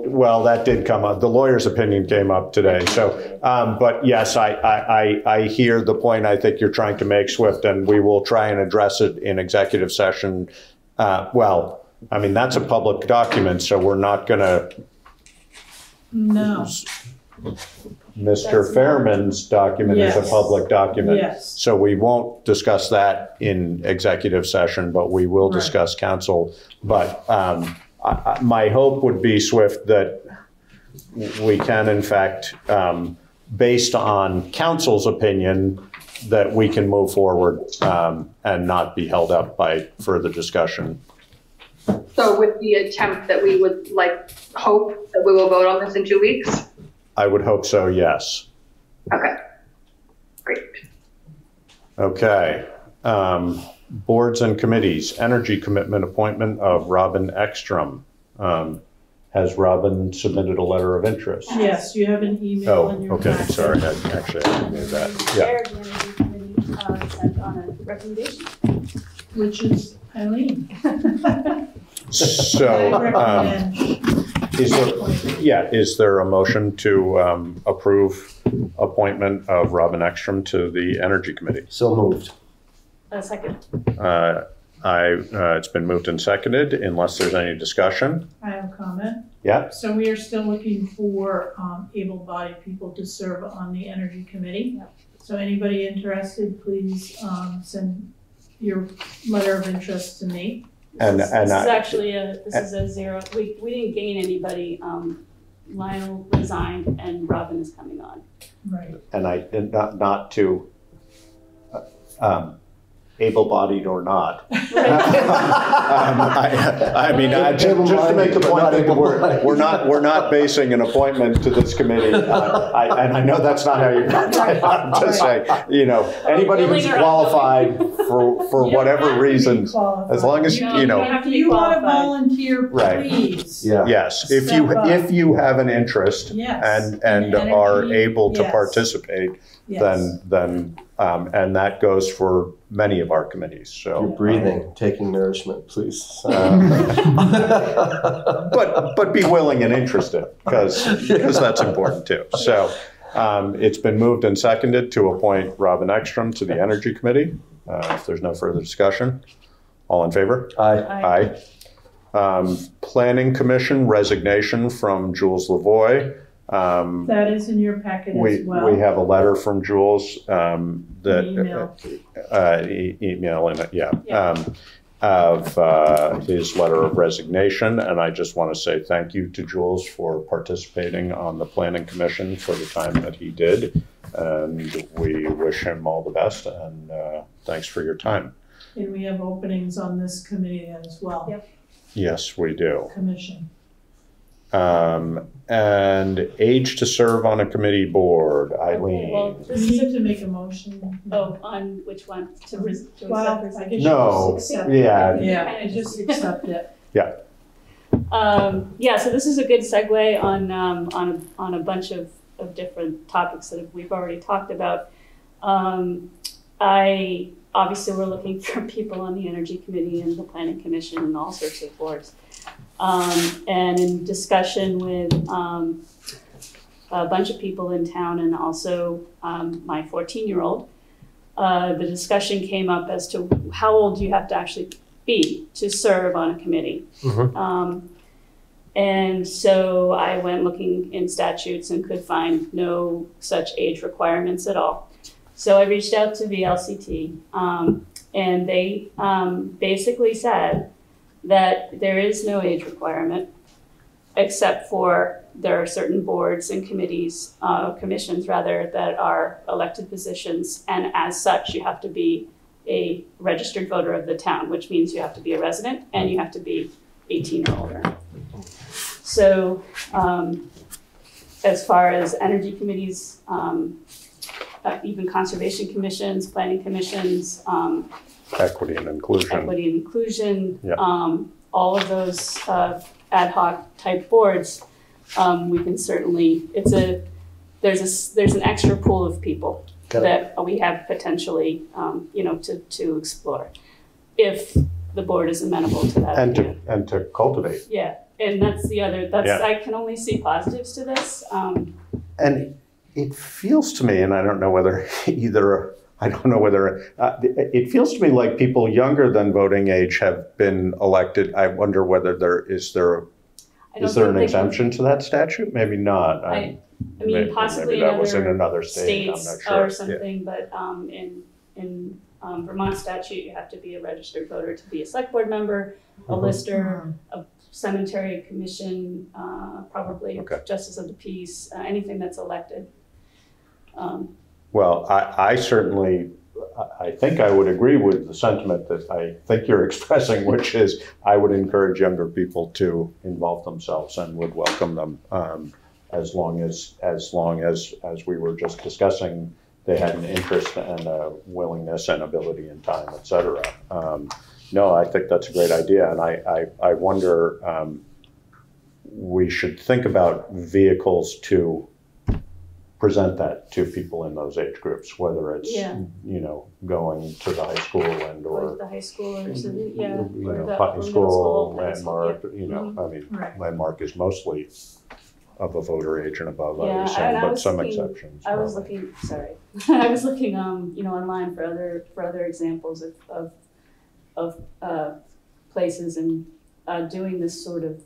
well, that did come up. The lawyer's opinion came up today. So, but yes, I hear the point I think you're trying to make, Swift, and we will try and address it in executive session. Well, I mean, that's a public document, so we're not going to. No. Mr. Fairman's document is a public document. Yes. So we won't discuss that in executive session, but we will discuss council. But my hope would be, Swift, that we can, in fact, based on council's opinion, that we can move forward and not be held up by further discussion. So with the attempt that we would hope that we will vote on this in 2 weeks? I would hope so, yes. Okay, great. Okay. Boards and committees, energy commitment appointment of Robin Ekstrom. Has Robin submitted a letter of interest? Yes, you have an email in your okay, packet. sorry, actually I didn't know that. Chair of the Energy Committee sent on a recommendation. Which is Aileen. So, I recommend is there a motion to approve appointment of Robin Ekstrom to the Energy Committee? So moved. A second. It's been moved and seconded, unless there's any discussion. I have a comment. Yeah. So we are still looking for able-bodied people to serve on the Energy Committee. Yep. So anybody interested, please send your letter of interest to me. This is actually a zero. We didn't gain anybody. Lionel resigned and Robin is coming on. Right. And I did not to able-bodied or not. I mean, just to make the point that we're not basing an appointment to this committee. And I know that's not how you to say. You know, anybody who's qualified for whatever reason, as long as you know. If you want to volunteer, Right. please. Yeah. Yes, if you have an interest Yes. and Energy, are able to yes. participate, Yes. then and that goes for many of our committees. So You're breathing, taking nourishment, please. but be willing and interested because that's important too. So it's been moved and seconded to appoint Robin Ekstrom to the Energy Committee. If there's no further discussion, all in favor? Aye. Aye. Planning Commission resignation from Jules Lavoie. That is in your packet as well. We have a letter from Jules Email. Email in it, of his letter of resignation. And I just want to say thank you to Jules for participating on the Planning Commission for the time that he did. And we wish him all the best and thanks for your time. And we have openings on this committee as well. Yep. Yes, we do. Commission. And age to serve on a committee board, Eileen. Well, We this is need to make a motion. on which one? To Well, accept I guess No, you just accept it. yeah. Yeah, I just accept it. So this is a good segue on a bunch of different topics that we've already talked about. Obviously we're looking for people on the Energy Committee and the Planning Commission and all sorts of boards. And in discussion with a bunch of people in town and also my 14-year-old, the discussion came up as to how old you have to actually be to serve on a committee. Mm-hmm. And so I went looking in statutes and could find no such age requirements at all. So I reached out to VLCT and they basically said that there is no age requirement except for there are certain boards and committees, commissions rather, that are elected positions, and as such you have to be a registered voter of the town, which means you have to be a resident and you have to be 18 or older. So as far as energy committees, even conservation commissions, planning commissions, Equity and inclusion. yeah. All of those ad hoc type boards, we can certainly, there's an extra pool of people that we have potentially, to explore if the board is amenable to that. And to cultivate. Yeah, and that's the other, Yeah. I can only see positives to this. And it feels to me, and I don't know whether it feels to me like people younger than voting age have been elected. I wonder whether is there an exemption to that statute? Maybe not. I mean, possibly maybe that was in another state. I'm not sure. Or something, but in Vermont statute, you have to be a registered voter to be a select board member, a lister, a cemetery commission, probably justice of the peace, anything that's elected. Well, I certainly, I think I would agree with the sentiment that I think you're expressing, which is I would encourage younger people to involve themselves and would welcome them as long as we were just discussing, they had an interest and a willingness and ability and time, et cetera. No, I think that's a great idea. And I wonder, we should think about vehicles to present that to people in those age groups, whether it's, going to the high school or the high schoolers, Putney School, Landmark, Landmark is mostly of a voter age and above, I assume, but some exceptions. I was looking, I was looking, online for other examples of places and doing this sort of,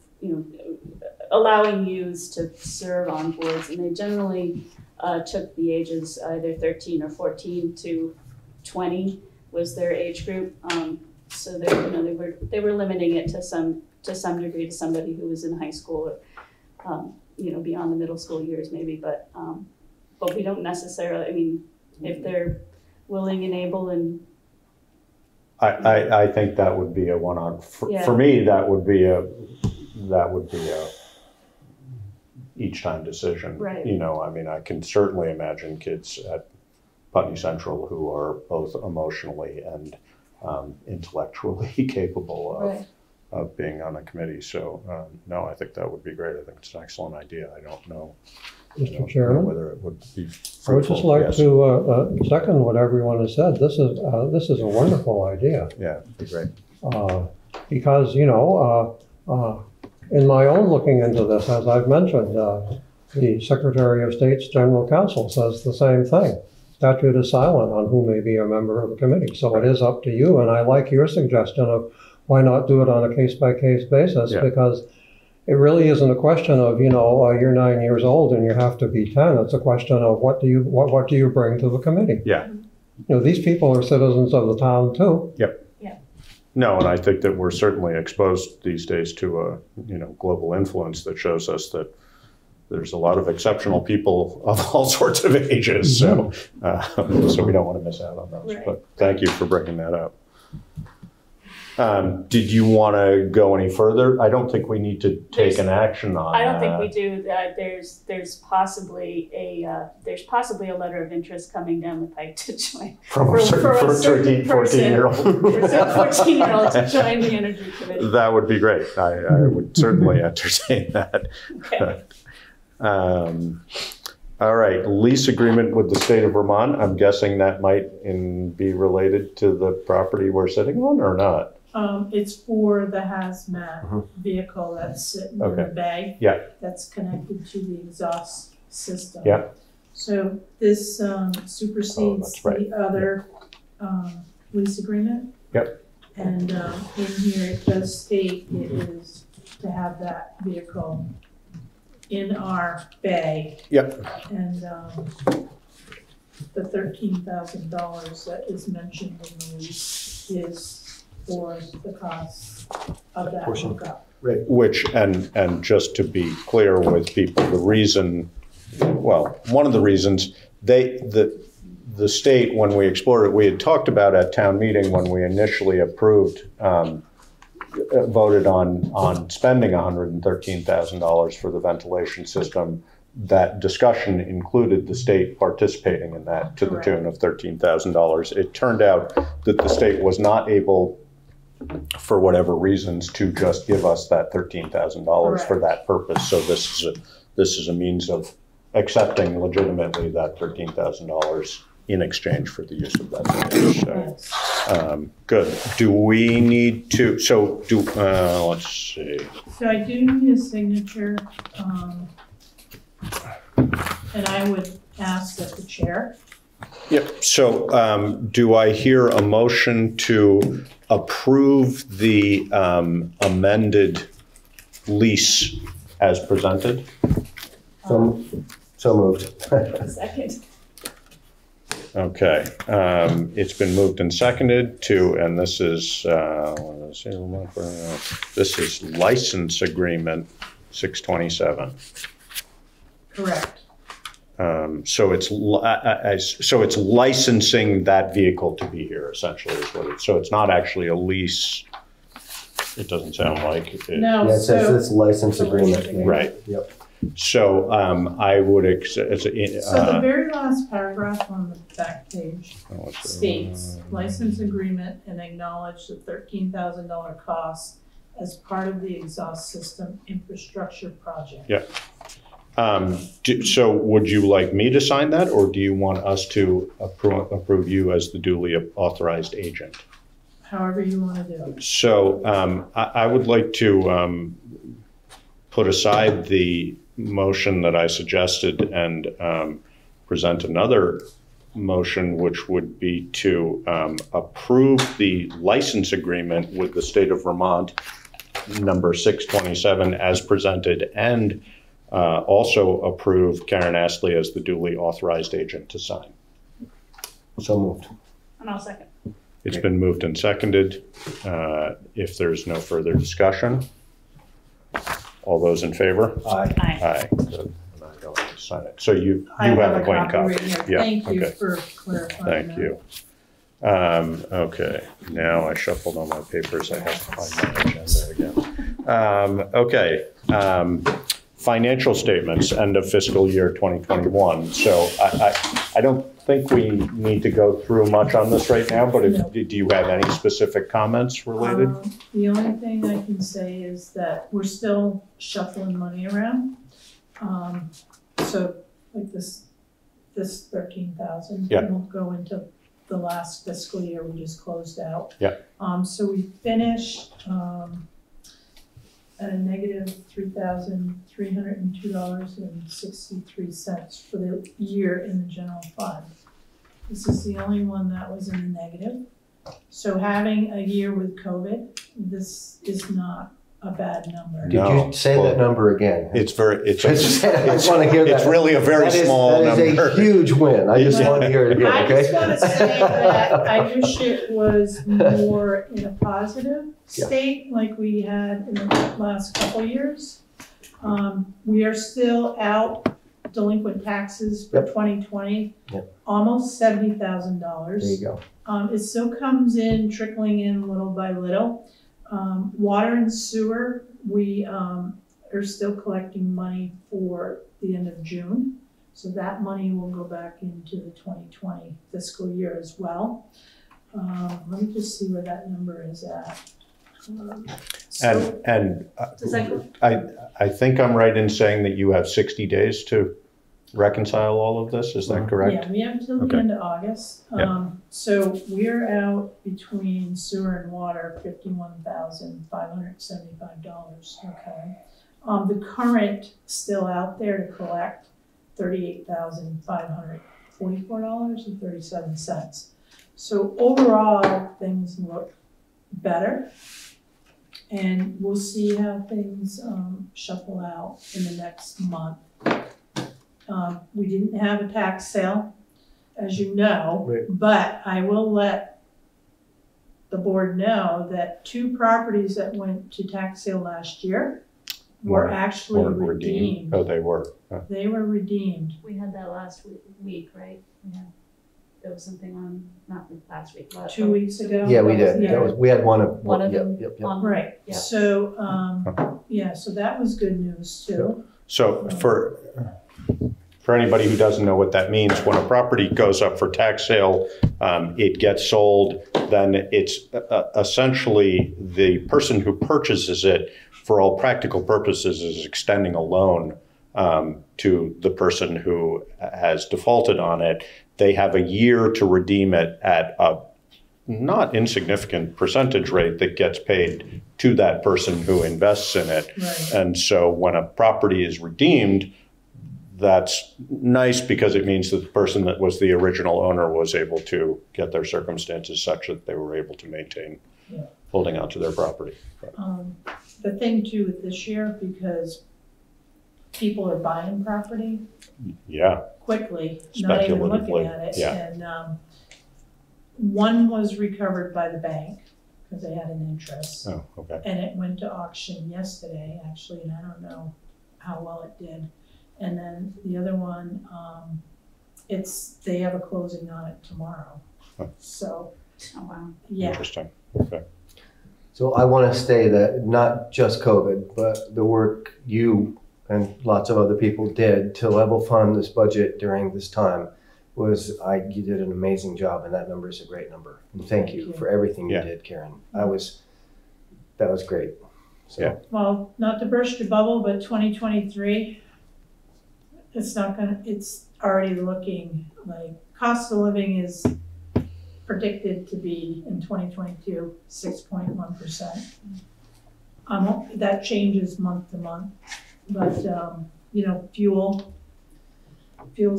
allowing youths to serve on boards, and they generally took the ages either 13 or 14 to 20 was their age group. So they were limiting it to some degree to somebody who was in high school or beyond the middle school years maybe, but we don't necessarily. I mean, if they're willing and able and. I think that would be a one-on. For me, that would be a each time decision. Right. I can certainly imagine kids at Putney Central who are both emotionally and intellectually capable of being on a committee. So no, I think that would be great. I think it's an excellent idea. I don't know, Mr. Chairman, whether it would be fruitful. I would just like to second what everyone has said. This is a wonderful idea. Yeah, it'd be great. Because in my own looking into this, as I've mentioned, the Secretary of State's General Counsel says the same thing. Statute is silent on who may be a member of a committee, so it is up to you. And I like your suggestion of why not do it on a case-by-case basis, because it really isn't a question of, you're 9 years old and you have to be 10. It's a question of what do you bring to the committee? Yeah. These people are citizens of the town too. Yep. No, and I think that we're certainly exposed these days to a global influence that shows us that there's a lot of exceptional people of all sorts of ages. So we don't want to miss out on those. Right. But thank you for bringing that up. Did you want to go any further? I don't think we need to take an action on that. I don't think we do. There's possibly a letter of interest coming down the pike to join from a certain 14-year-old. For a 14-year-old to join the Energy Committee. That would be great. I would certainly entertain that. Okay. All right, lease agreement with the state of Vermont. I'm guessing that might be related to the property we're sitting on or not? It's for the hazmat vehicle that's sitting in the bay. Yeah. That's connected to the exhaust system. Yeah. So this supersedes the other lease agreement. Yep. And in here it does state it is to have that vehicle in our bay. Yep. And the $13,000 that is mentioned in the lease is for the cost of that hookup. Right. Which, and just to be clear with people, one of the reasons the state, when we explored it, we had talked about at town meeting when we initially approved, voted on spending $113,000 for the ventilation system. That discussion included the state participating in that to the tune of $13,000. It turned out that the state was not able, for whatever reasons, to just give us that $13,000 for that purpose. So this is a means of accepting legitimately that $13,000 in exchange for the use of that footage. So, Yes. good. Do we need to, let's see. So I do need a signature, and I would ask that the chair. Yep, so do I hear a motion to approve the amended lease as presented? So moved. Second. Okay, it's been moved and seconded to, and this is, this is license agreement 627. Correct. So it's licensing that vehicle to be here, essentially, is what it, so it's not actually a lease. It doesn't sound like it. No, Yeah, it says so, it's license agreement. Right. Yep. So I would, so the very last paragraph on the back page states, license agreement and acknowledge the $13,000 cost as part of the exhaust system infrastructure project. Yeah. So would you like me to sign that, or do you want us to approve you as the duly authorized agent? However you want to do it. So I would like to put aside the motion that I suggested and present another motion, which would be to approve the license agreement with the state of Vermont, number 627, as presented, and also approve Karen Astley as the duly authorized agent to sign. So moved. And I'll second. It's been moved and seconded. If there's no further discussion, all those in favor? Aye. Aye. Good. And I don't have to sign it. So you I have a blank copy. right here. Yeah, Thank you okay. for clarifying Thank you. Okay, now I shuffled all my papers. I have to find my agenda again. Okay. Financial statements, end of fiscal year 2021. So I don't think we need to go through much on this right now, but No. do you have any specific comments related? The only thing I can say is that we're still shuffling money around. So like this 13,000 Yeah. will go into the last fiscal year we just closed out. Yeah. So we finished at a negative $3,302.63 for the year in the general fund. This is the only one that was in the negative. So having a year with COVID, this is not a bad number. Did you say that number again? It's very, I just want to hear that. It's really a very small number. That is a huge win. I just want to hear it again, I okay? just want to say that I wish it was more in a positive state like we had in the last couple years. We are still out delinquent taxes for 2020, almost $70,000. There you go. It still comes in, trickling in little by little. Water and sewer, we are still collecting money for the end of June. So that money will go back into the 2020 fiscal year as well. Let me just see where that number is at. Does that go? I think I'm right in saying that you have 60 days to reconcile all of this, is that correct? Yeah, we have until the end of August. So we're out between sewer and water, $51,575, okay? The current still out there to collect, $38,544.37. So overall, things look better. And we'll see how things shuffle out in the next month. We didn't have a tax sale, as you know, but I will let the board know that 2 properties that went to tax sale last year were actually redeemed. Oh, they were. They were redeemed. We had that last week, right? Yeah. There was something on, not last week, but 2 weeks ago. Yeah, we did. Yeah. We had one of them. Yep. Right. Yeah. So, so that was good news too. So for anybody who doesn't know what that means, when a property goes up for tax sale, it gets sold, then it's essentially the person who purchases it, for all practical purposes, is extending a loan to the person who has defaulted on it. They have a year to redeem it at a not insignificant percentage rate that gets paid to that person who invests in it. Right. And so when a property is redeemed, that's nice because it means that the person that was the original owner was able to get their circumstances such that they were able to maintain holding on to their property. The thing too with this year, because people are buying property quickly, not even looking at it. And one was recovered by the bank because they had an interest. Oh, okay. And it went to auction yesterday, actually, and I don't know how well it did. And then the other one, they have a closing on it tomorrow. Huh. So, Oh, wow. yeah. Interesting. Okay. So I want to say that not just COVID, but the work you and lots of other people did to level fund this budget during this time you did an amazing job, and that number is a great number. And thank you for everything you did, Karen. That was great. So. Yeah. Well, not to burst your bubble, but 2023, it's already looking like cost of living is predicted to be in 2022, 6.1%. That changes month to month, but fuel's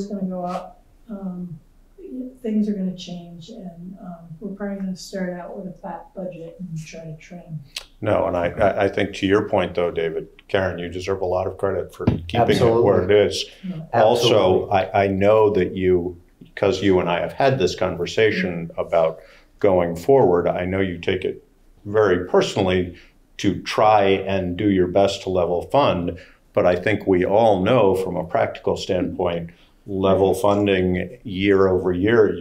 gonna go up. Things are going to change, and we're probably going to start out with a flat budget and try to trim. No, and I think to your point though, David, Karen, you deserve a lot of credit for keeping Absolutely. it where it is. Yeah. Also, I know that because you and I have had this conversation about going forward, I know you take it very personally to try and do your best to level fund, but I think we all know from a practical standpoint, level funding year over year,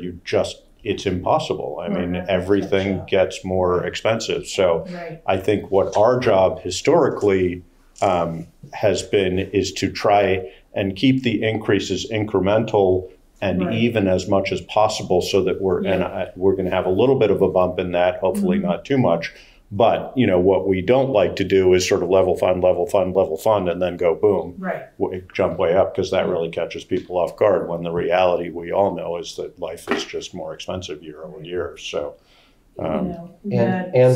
it's impossible. I mean, everything gets more expensive. So I think what our job historically has been is to try and keep the increases incremental and even as much as possible so that we're going to have a little bit of a bump in that, hopefully not too much. But, what we don't like to do is sort of level fund, and then go boom, jump way up, because that really catches people off guard when the reality we all know is that life is just more expensive year over year. So, and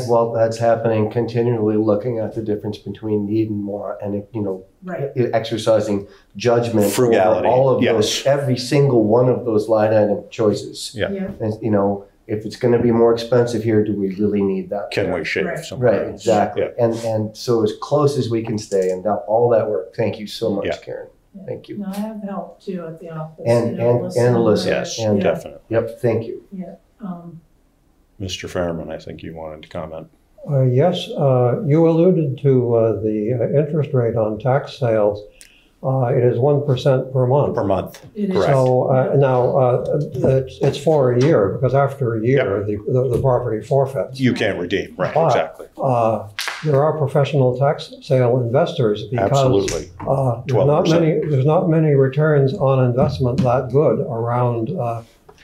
while that's happening, continually looking at the difference between need and want, and exercising judgment, frugality, over all of those, every single one of those line item choices. And, if it's going to be more expensive here, do we really need that? Can we shave somewhere? Right, exactly. And so as close as we can stay, and all that work. Thank you so much, Karen. Thank you. No, I have help too at the office. And Alyssa. Yes, definitely. Yep, thank you. Yeah. Mr. Fairman, I think you wanted to comment. Yes, you alluded to the interest rate on tax sales. It is 1% per month. Per month, It correct. So now it's for a year, because after a year, the property forfeits. You can't redeem, right, But, exactly. There are professional tax sale investors because Absolutely. There's not many returns on investment that good around,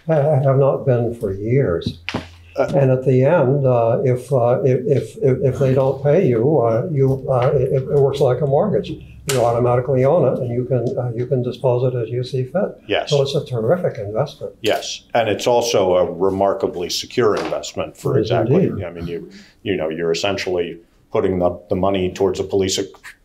have not been for years. And at the end, if they don't pay you, it works like a mortgage. You automatically own it, and you can dispose it as you see fit. Yes. So it's a terrific investment. Yes, and it's also a remarkably secure investment for exactly. I mean, you're essentially putting the money towards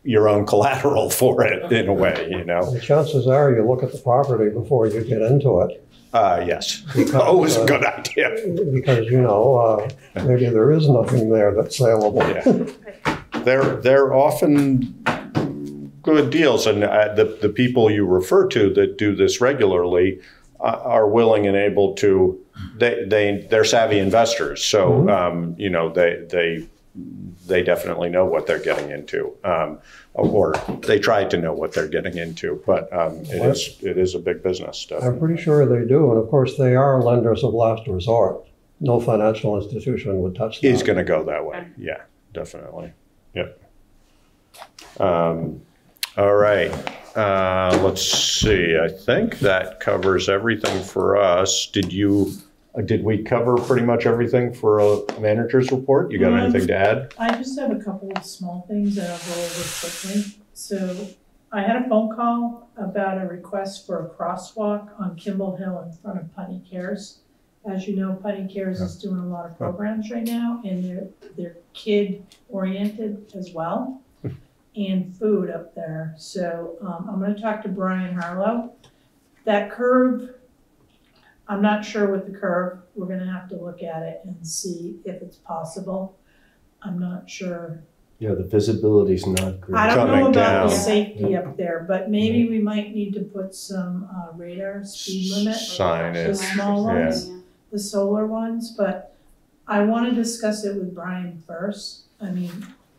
your own collateral for it in a way. The chances are you look at the property before you get into it. Yes, always a good idea. Because maybe there is nothing there that's saleable. Yeah. They're often good deals, and the people you refer to that do this regularly are willing and able to. They're savvy investors, so they definitely know what they're getting into, or they try to know what they're getting into. But it is a big business. Definitely. I'm pretty sure they do, and of course they are lenders of last resort. No financial institution would touch that. He's going to go that way. Yeah, definitely. Yep. All right. Let's see. I think that covers everything for us. Did we cover pretty much everything for a manager's report? You got anything to add? I just have a couple of small things that I'll go over quickly. So I had a phone call about a request for a crosswalk on Kimball Hill in front of Putney Cares. As you know, Putney Cares is doing a lot of programs right now, and they're kid-oriented as well, and food up there. So I'm gonna talk to Brian Harlow. That curve, I'm not sure with the curve. We're gonna have to look at it and see if it's possible. I'm not sure. Yeah, the visibility's not great. I don't know Coming about the down. safety up there, but maybe we might need to put some radar speed limit. Sign The it. small Yeah. ones, the solar ones, but I want to discuss it with Brian first. I mean,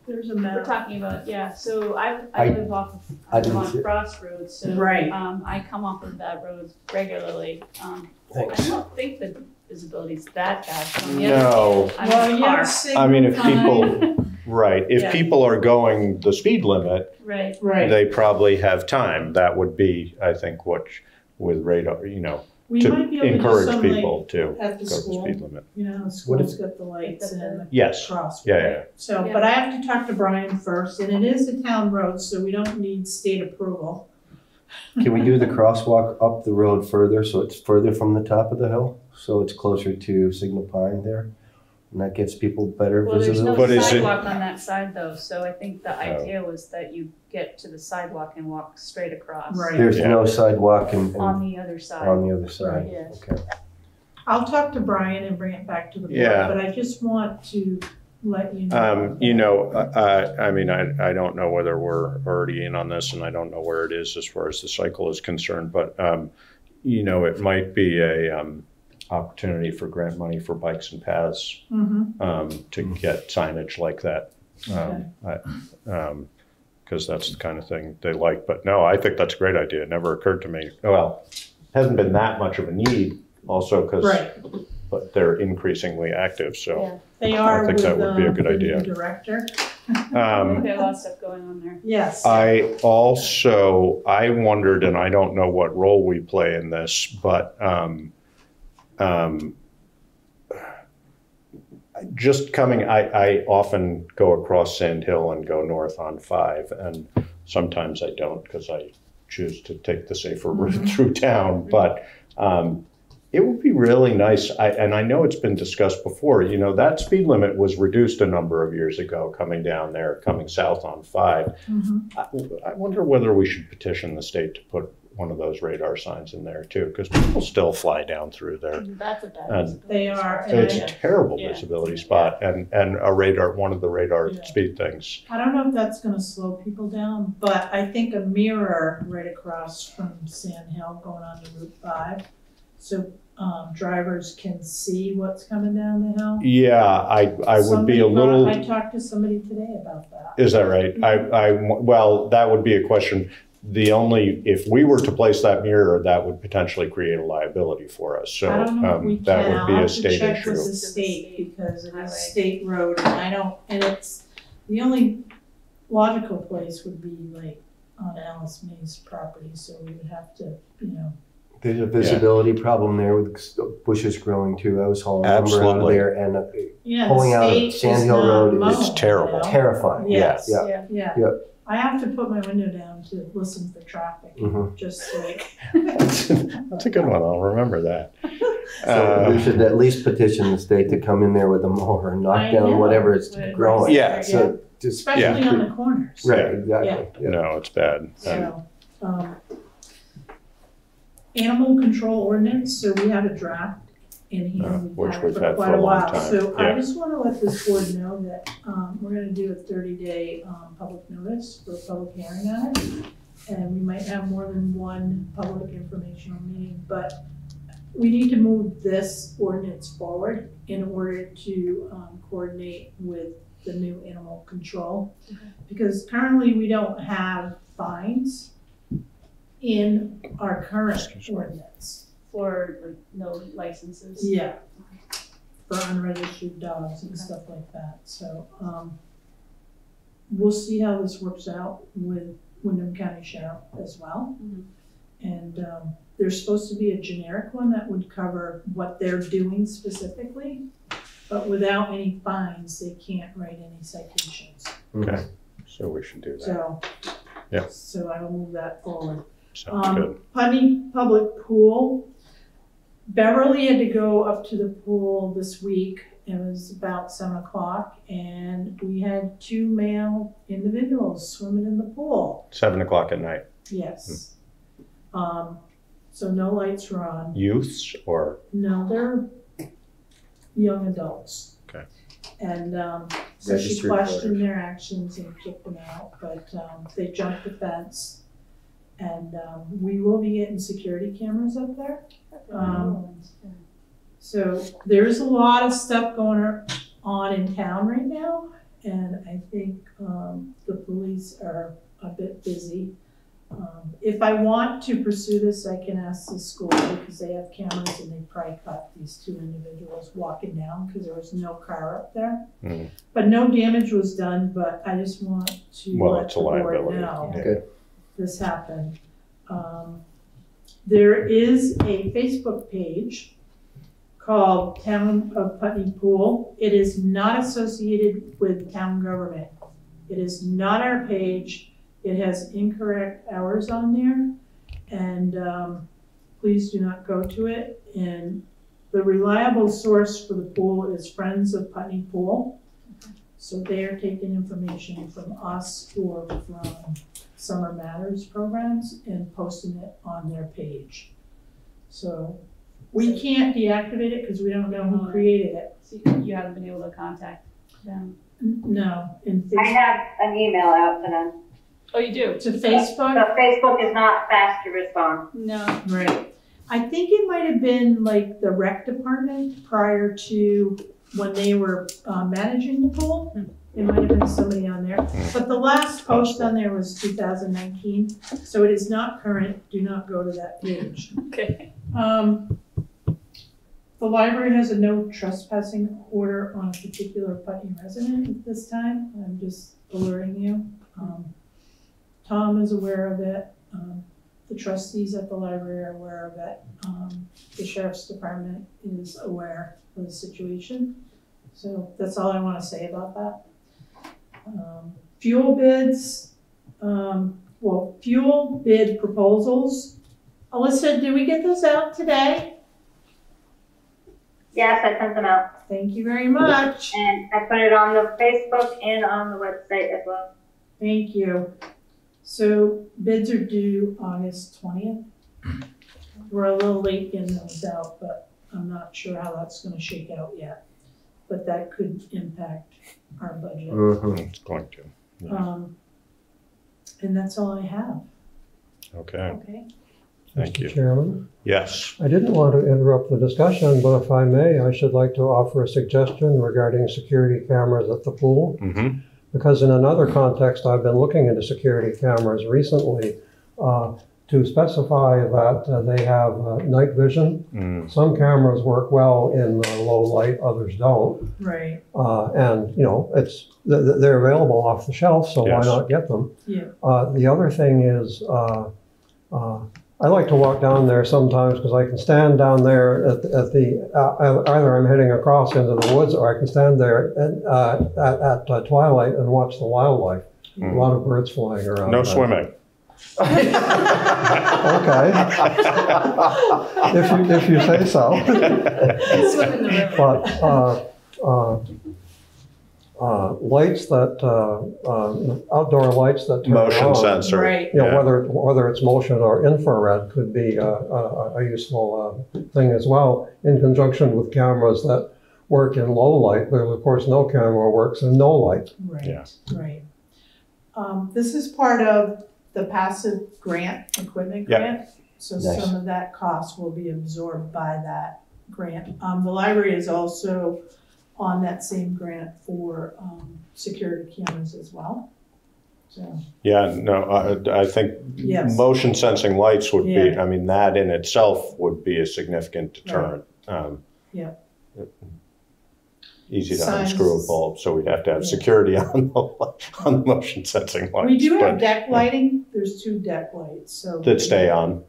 there's a We're map. talking about, yeah, so I I- live off I of didn't on see it. Crossroads, so. Right. I come off of that road regularly. I Thanks. don't think the visibility's that bad. On the No. other hand, I'm Well, in a you have car. signal I mean, if time. people, right, if Yeah. people are going the speed limit, Right, Right, they probably have time. That would be, I think, what, with radar, you know, we to might be able to do encourage some like people to go at the the school. speed limit. You know, the What school's got the lights and the Yes, crosswalk. yeah. So, Yeah. but I have to talk to Brian first, and it is a town road, so we don't need state approval. Can we do the crosswalk up the road further, so it's further from the top of the hill? So it's closer to Signal Pine there? And that gets people better well, there's no But visibility? is it- sidewalk on that side though, so I think the idea was that you get to the sidewalk and walk straight across. Right. There's Yeah. no sidewalk On and the other side. on the other side? Yeah. Okay. I'll talk to Brian and bring it back to the board, Yeah. but I just want to let you know. You know, I mean, I don't know whether we're already in on this, and I don't know where it is as far as the cycle is concerned, but, you know, it might be a opportunity for grant money for bikes and paths to get signage like that. Because that's the kind of thing they like. But no, I think that's a great idea. It never occurred to me. Well, hasn't been that much of a need also because Right, but they're increasingly active, so. Yeah. they are I think with that would be a good the new idea. director. There's a lot of stuff going on there. Yes. I wondered, and I don't know what role we play in this, but just coming, I often go across Sand Hill and go north on 5, and sometimes I don't because I choose to take the safer route through town. But it would be really nice, and I know it's been discussed before, you know, that speed limit was reduced a number of years ago coming down there, coming south on 5. I wonder whether we should petition the state to put one of those radar signs in there too, because people still fly down through there. That's a bad And visibility They are, spot. and It's a I- terrible Yeah. visibility spot, and a radar, one of the radar Yeah. speed things. I don't know if that's gonna slow people down, but I think a mirror right across from Sand Hill going on to Route 5, so drivers can see what's coming down the hill. Yeah, I would be a little, I talked to somebody today about that. is that right? Well, that would be a question. If we were to place that mirror, that would potentially create a liability for us, so I don't know if we that can, would I'll be a have to state check issue. with the state because it Highway. is state road and it's, the only logical place would be like on Alice May's property, so we would have to, you know. There's a visibility problem there with bushes growing too. I was hauling lumber out of Absolutely. there and Yeah, Pulling the out state Sand is Hill not Road is mowing, It's terrible. you know? terrifying. Yes. Yeah. Yeah. Yeah. I have to put my window down to listen for traffic, Mhm. just like. That's a good one, I'll remember that. So we should at least petition the state to come in there with a mower and knock I down know. whatever it's With- growing. Yeah. So just, Especially on the corners. right, exactly. Yeah. No, it's bad. So, animal control ordinance, so we have a draft in here, which we've we've had it had for quite a while. time, So I yeah. just wanna let this board know that, we're gonna do a 30-day, public notice for a public hearing on it. And we might have more than one public informational meeting, but we need to move this ordinance forward in order to, coordinate with the new animal control. Because currently we don't have fines in our current ordinance. For no licenses. Yeah. For unregistered dogs and stuff like that, so, we'll see how this works out with Wyndham County Sheriff as well. Mhm. And, there's supposed to be a generic one that would cover what they're doing specifically, but without any fines, they can't write any citations. Okay, so we should do that. So, Yeah. So I will move that forward. Sounds good. Putney Public Pool. Beverly had to go up to the pool this week. It was about 7 o'clock, and we had 2 male individuals swimming in the pool. 7 o'clock at night. Yes. So no lights were on. Youths or? No, they're young adults. Okay. And so she Registered questioned their actions and kicked them out, but they jumped the fence. And we will be getting security cameras up there. So there's a lot of stuff going on in town right now, and I think the police are a bit busy. If I want to pursue this, I can ask the school because they have cameras and they probably caught these 2 individuals walking down because there was no car up there. Mm. But no damage was done, but I just want to let it's the a board liability. know Yeah. this happened. There is a Facebook page called Town of Putney Pool. It is not associated with town government. It is not our page. It has incorrect hours on there, and please do not go to it. And the reliable source for the pool is Friends of Putney Pool. So they are taking information from us or from Summer Matters programs and posting it on their page. So we can't deactivate it because we don't know who created it. So you haven't been able to contact them? No. I have an email out to them. Oh, you do? To Facebook? So Facebook is not fast to respond. No. Right. I think it might have been like the rec department prior to when they were managing the pool. It might have been somebody on there. But the last post on there was 2019, so it is not current. Do not go to that page. Okay. The library has a no trespassing order on a particular Putney resident at this time. I'm just alerting you. Tom is aware of it. The trustees at the library are aware of it. The sheriff's department is aware of the situation. So that's all I want to say about that. Fuel bids, fuel bid proposals. Alyssa, did we get those out today? Yes, I sent them out. Thank you very much. And I put it on the Facebook and on the website as well. Thank you. So bids are due August 20th. We're a little late getting those out, but I'm not sure how that's going to shake out yet. But that could impact our budget. It's going to. And that's all I have. Okay. Okay. Thank you. Mr. Chairman, Yes. I didn't want to interrupt the discussion, but if I may, I should like to offer a suggestion regarding security cameras at the pool. Mm-hmm. Because in another context, I've been looking into security cameras recently to specify that they have night vision. Mm. Some cameras work well in low light, others don't. Right. And you know, they're available off the shelf, so Yes. why not get them? Yeah. The other thing is, I like to walk down there sometimes because I can stand down there at the either I'm heading across into the woods or I can stand there at twilight and watch the wildlife. A lot of birds flying around. No swimming. Okay. if you say so. Swim in the river. But lights that outdoor lights that turn Motion on, sensor. Right. you know, Yeah. whether it's motion or infrared could be a useful thing as well, in conjunction with cameras that work in low light. But of course, no camera works in no light. Right. Yeah. Right. This is part of the passive grant, equipment Yeah. grant. So Nice. some of that cost will be absorbed by that grant. The library is also on that same grant for security cameras as well. So, Yeah, no, I think Yes. motion sensing lights would be, Yeah. I mean, that in itself would be a significant deterrent. Yeah. Easy to Signs. unscrew a bulb, so we'd have to have Yeah. security on the motion sensing lights. we do have but deck lighting. There's 2 deck lights, so. that stay on.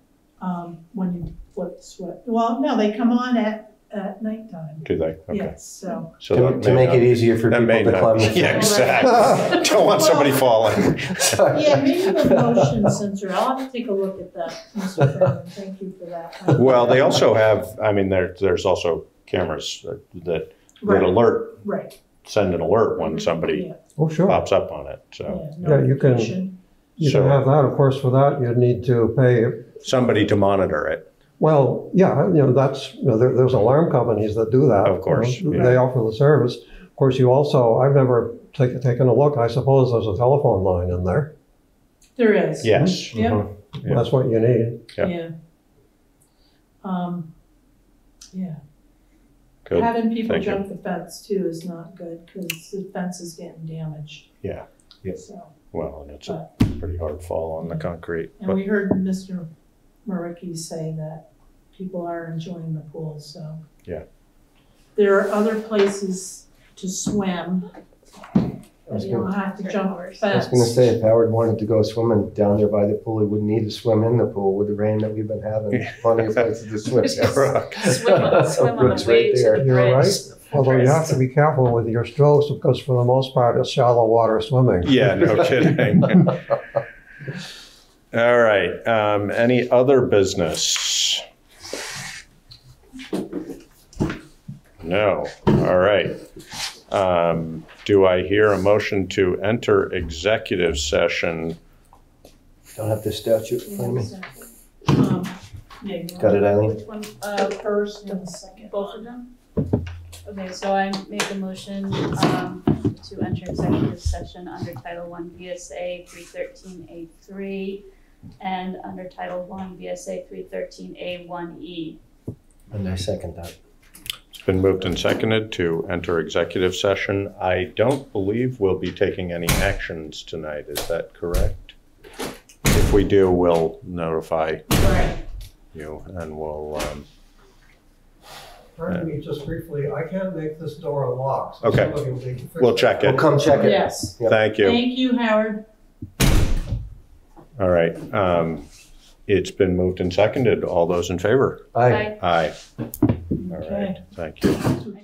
When you flip the switch. Well, no, they come on at at nighttime. Do they? Okay. Yes, so. So To that to may make not- it easier for that people may to not- climb the Yeah, fence. exactly. Don't want somebody falling. Yeah, maybe the motion sensor, I'll have to take a look at that, Mr. Chairman, thank you for that. Well, they also have, I mean, there's also cameras that Right. alert, Right, send an alert when somebody yeah, Oh, sure. pops up on it, so. yeah. Yeah, you can- notification. You So- can have that. Of course, for that, you'd need to pay. Somebody to monitor it. Well, yeah, that's, there's alarm companies that do that. Of course, You know, yeah. They offer the service. Of course, you also, I've never taken a look. I suppose there's a telephone line in there. There is. Yes. Yeah, Yeah. That's what you need. Yeah. yeah. Yeah. Good. Having people Thank you. jump the fence too is not good, because the fence is getting damaged. Yeah. Yeah. So, Well, and it's a pretty hard fall on the concrete. and But we heard Mr. Mrowicki say that people are enjoying the pool, so. Yeah. There are other places to swim. I was You don't gonna- have to jump a I was fence. gonna say, if Howard wanted to go swimming down there by the pool, he wouldn't need to swim in the pool with the rain that we've been having. Plenty of places to swim. Swim on It's the way right to there. the You're bridge. right. Although you have to be careful with your strokes because for the most part, it's shallow water swimming. yeah, no kidding. All right. Any other business? No. All right. Do I hear a motion to enter executive session? Don't have the statute in front of me. Yeah, you Got it, Aileen? Which one? First and the second. Both of them? Okay, so I make a motion to enter executive session under Title I VSA 313A3 and under Title I VSA 313A1E. And I second that. It's been moved and seconded to enter executive session. I don't believe we'll be taking any actions tonight. Is that correct? If we do, we'll notify Right. you and we'll, Pardon me, just briefly, I can't make this door unlock. So Okay. somebody will need to fix we'll it. check We'll it. come check it. Yes. Yep. Thank you. Thank you, Howard. All right. It's been moved and seconded. All those in favor? Aye. Aye. All Okay. right. Thank you.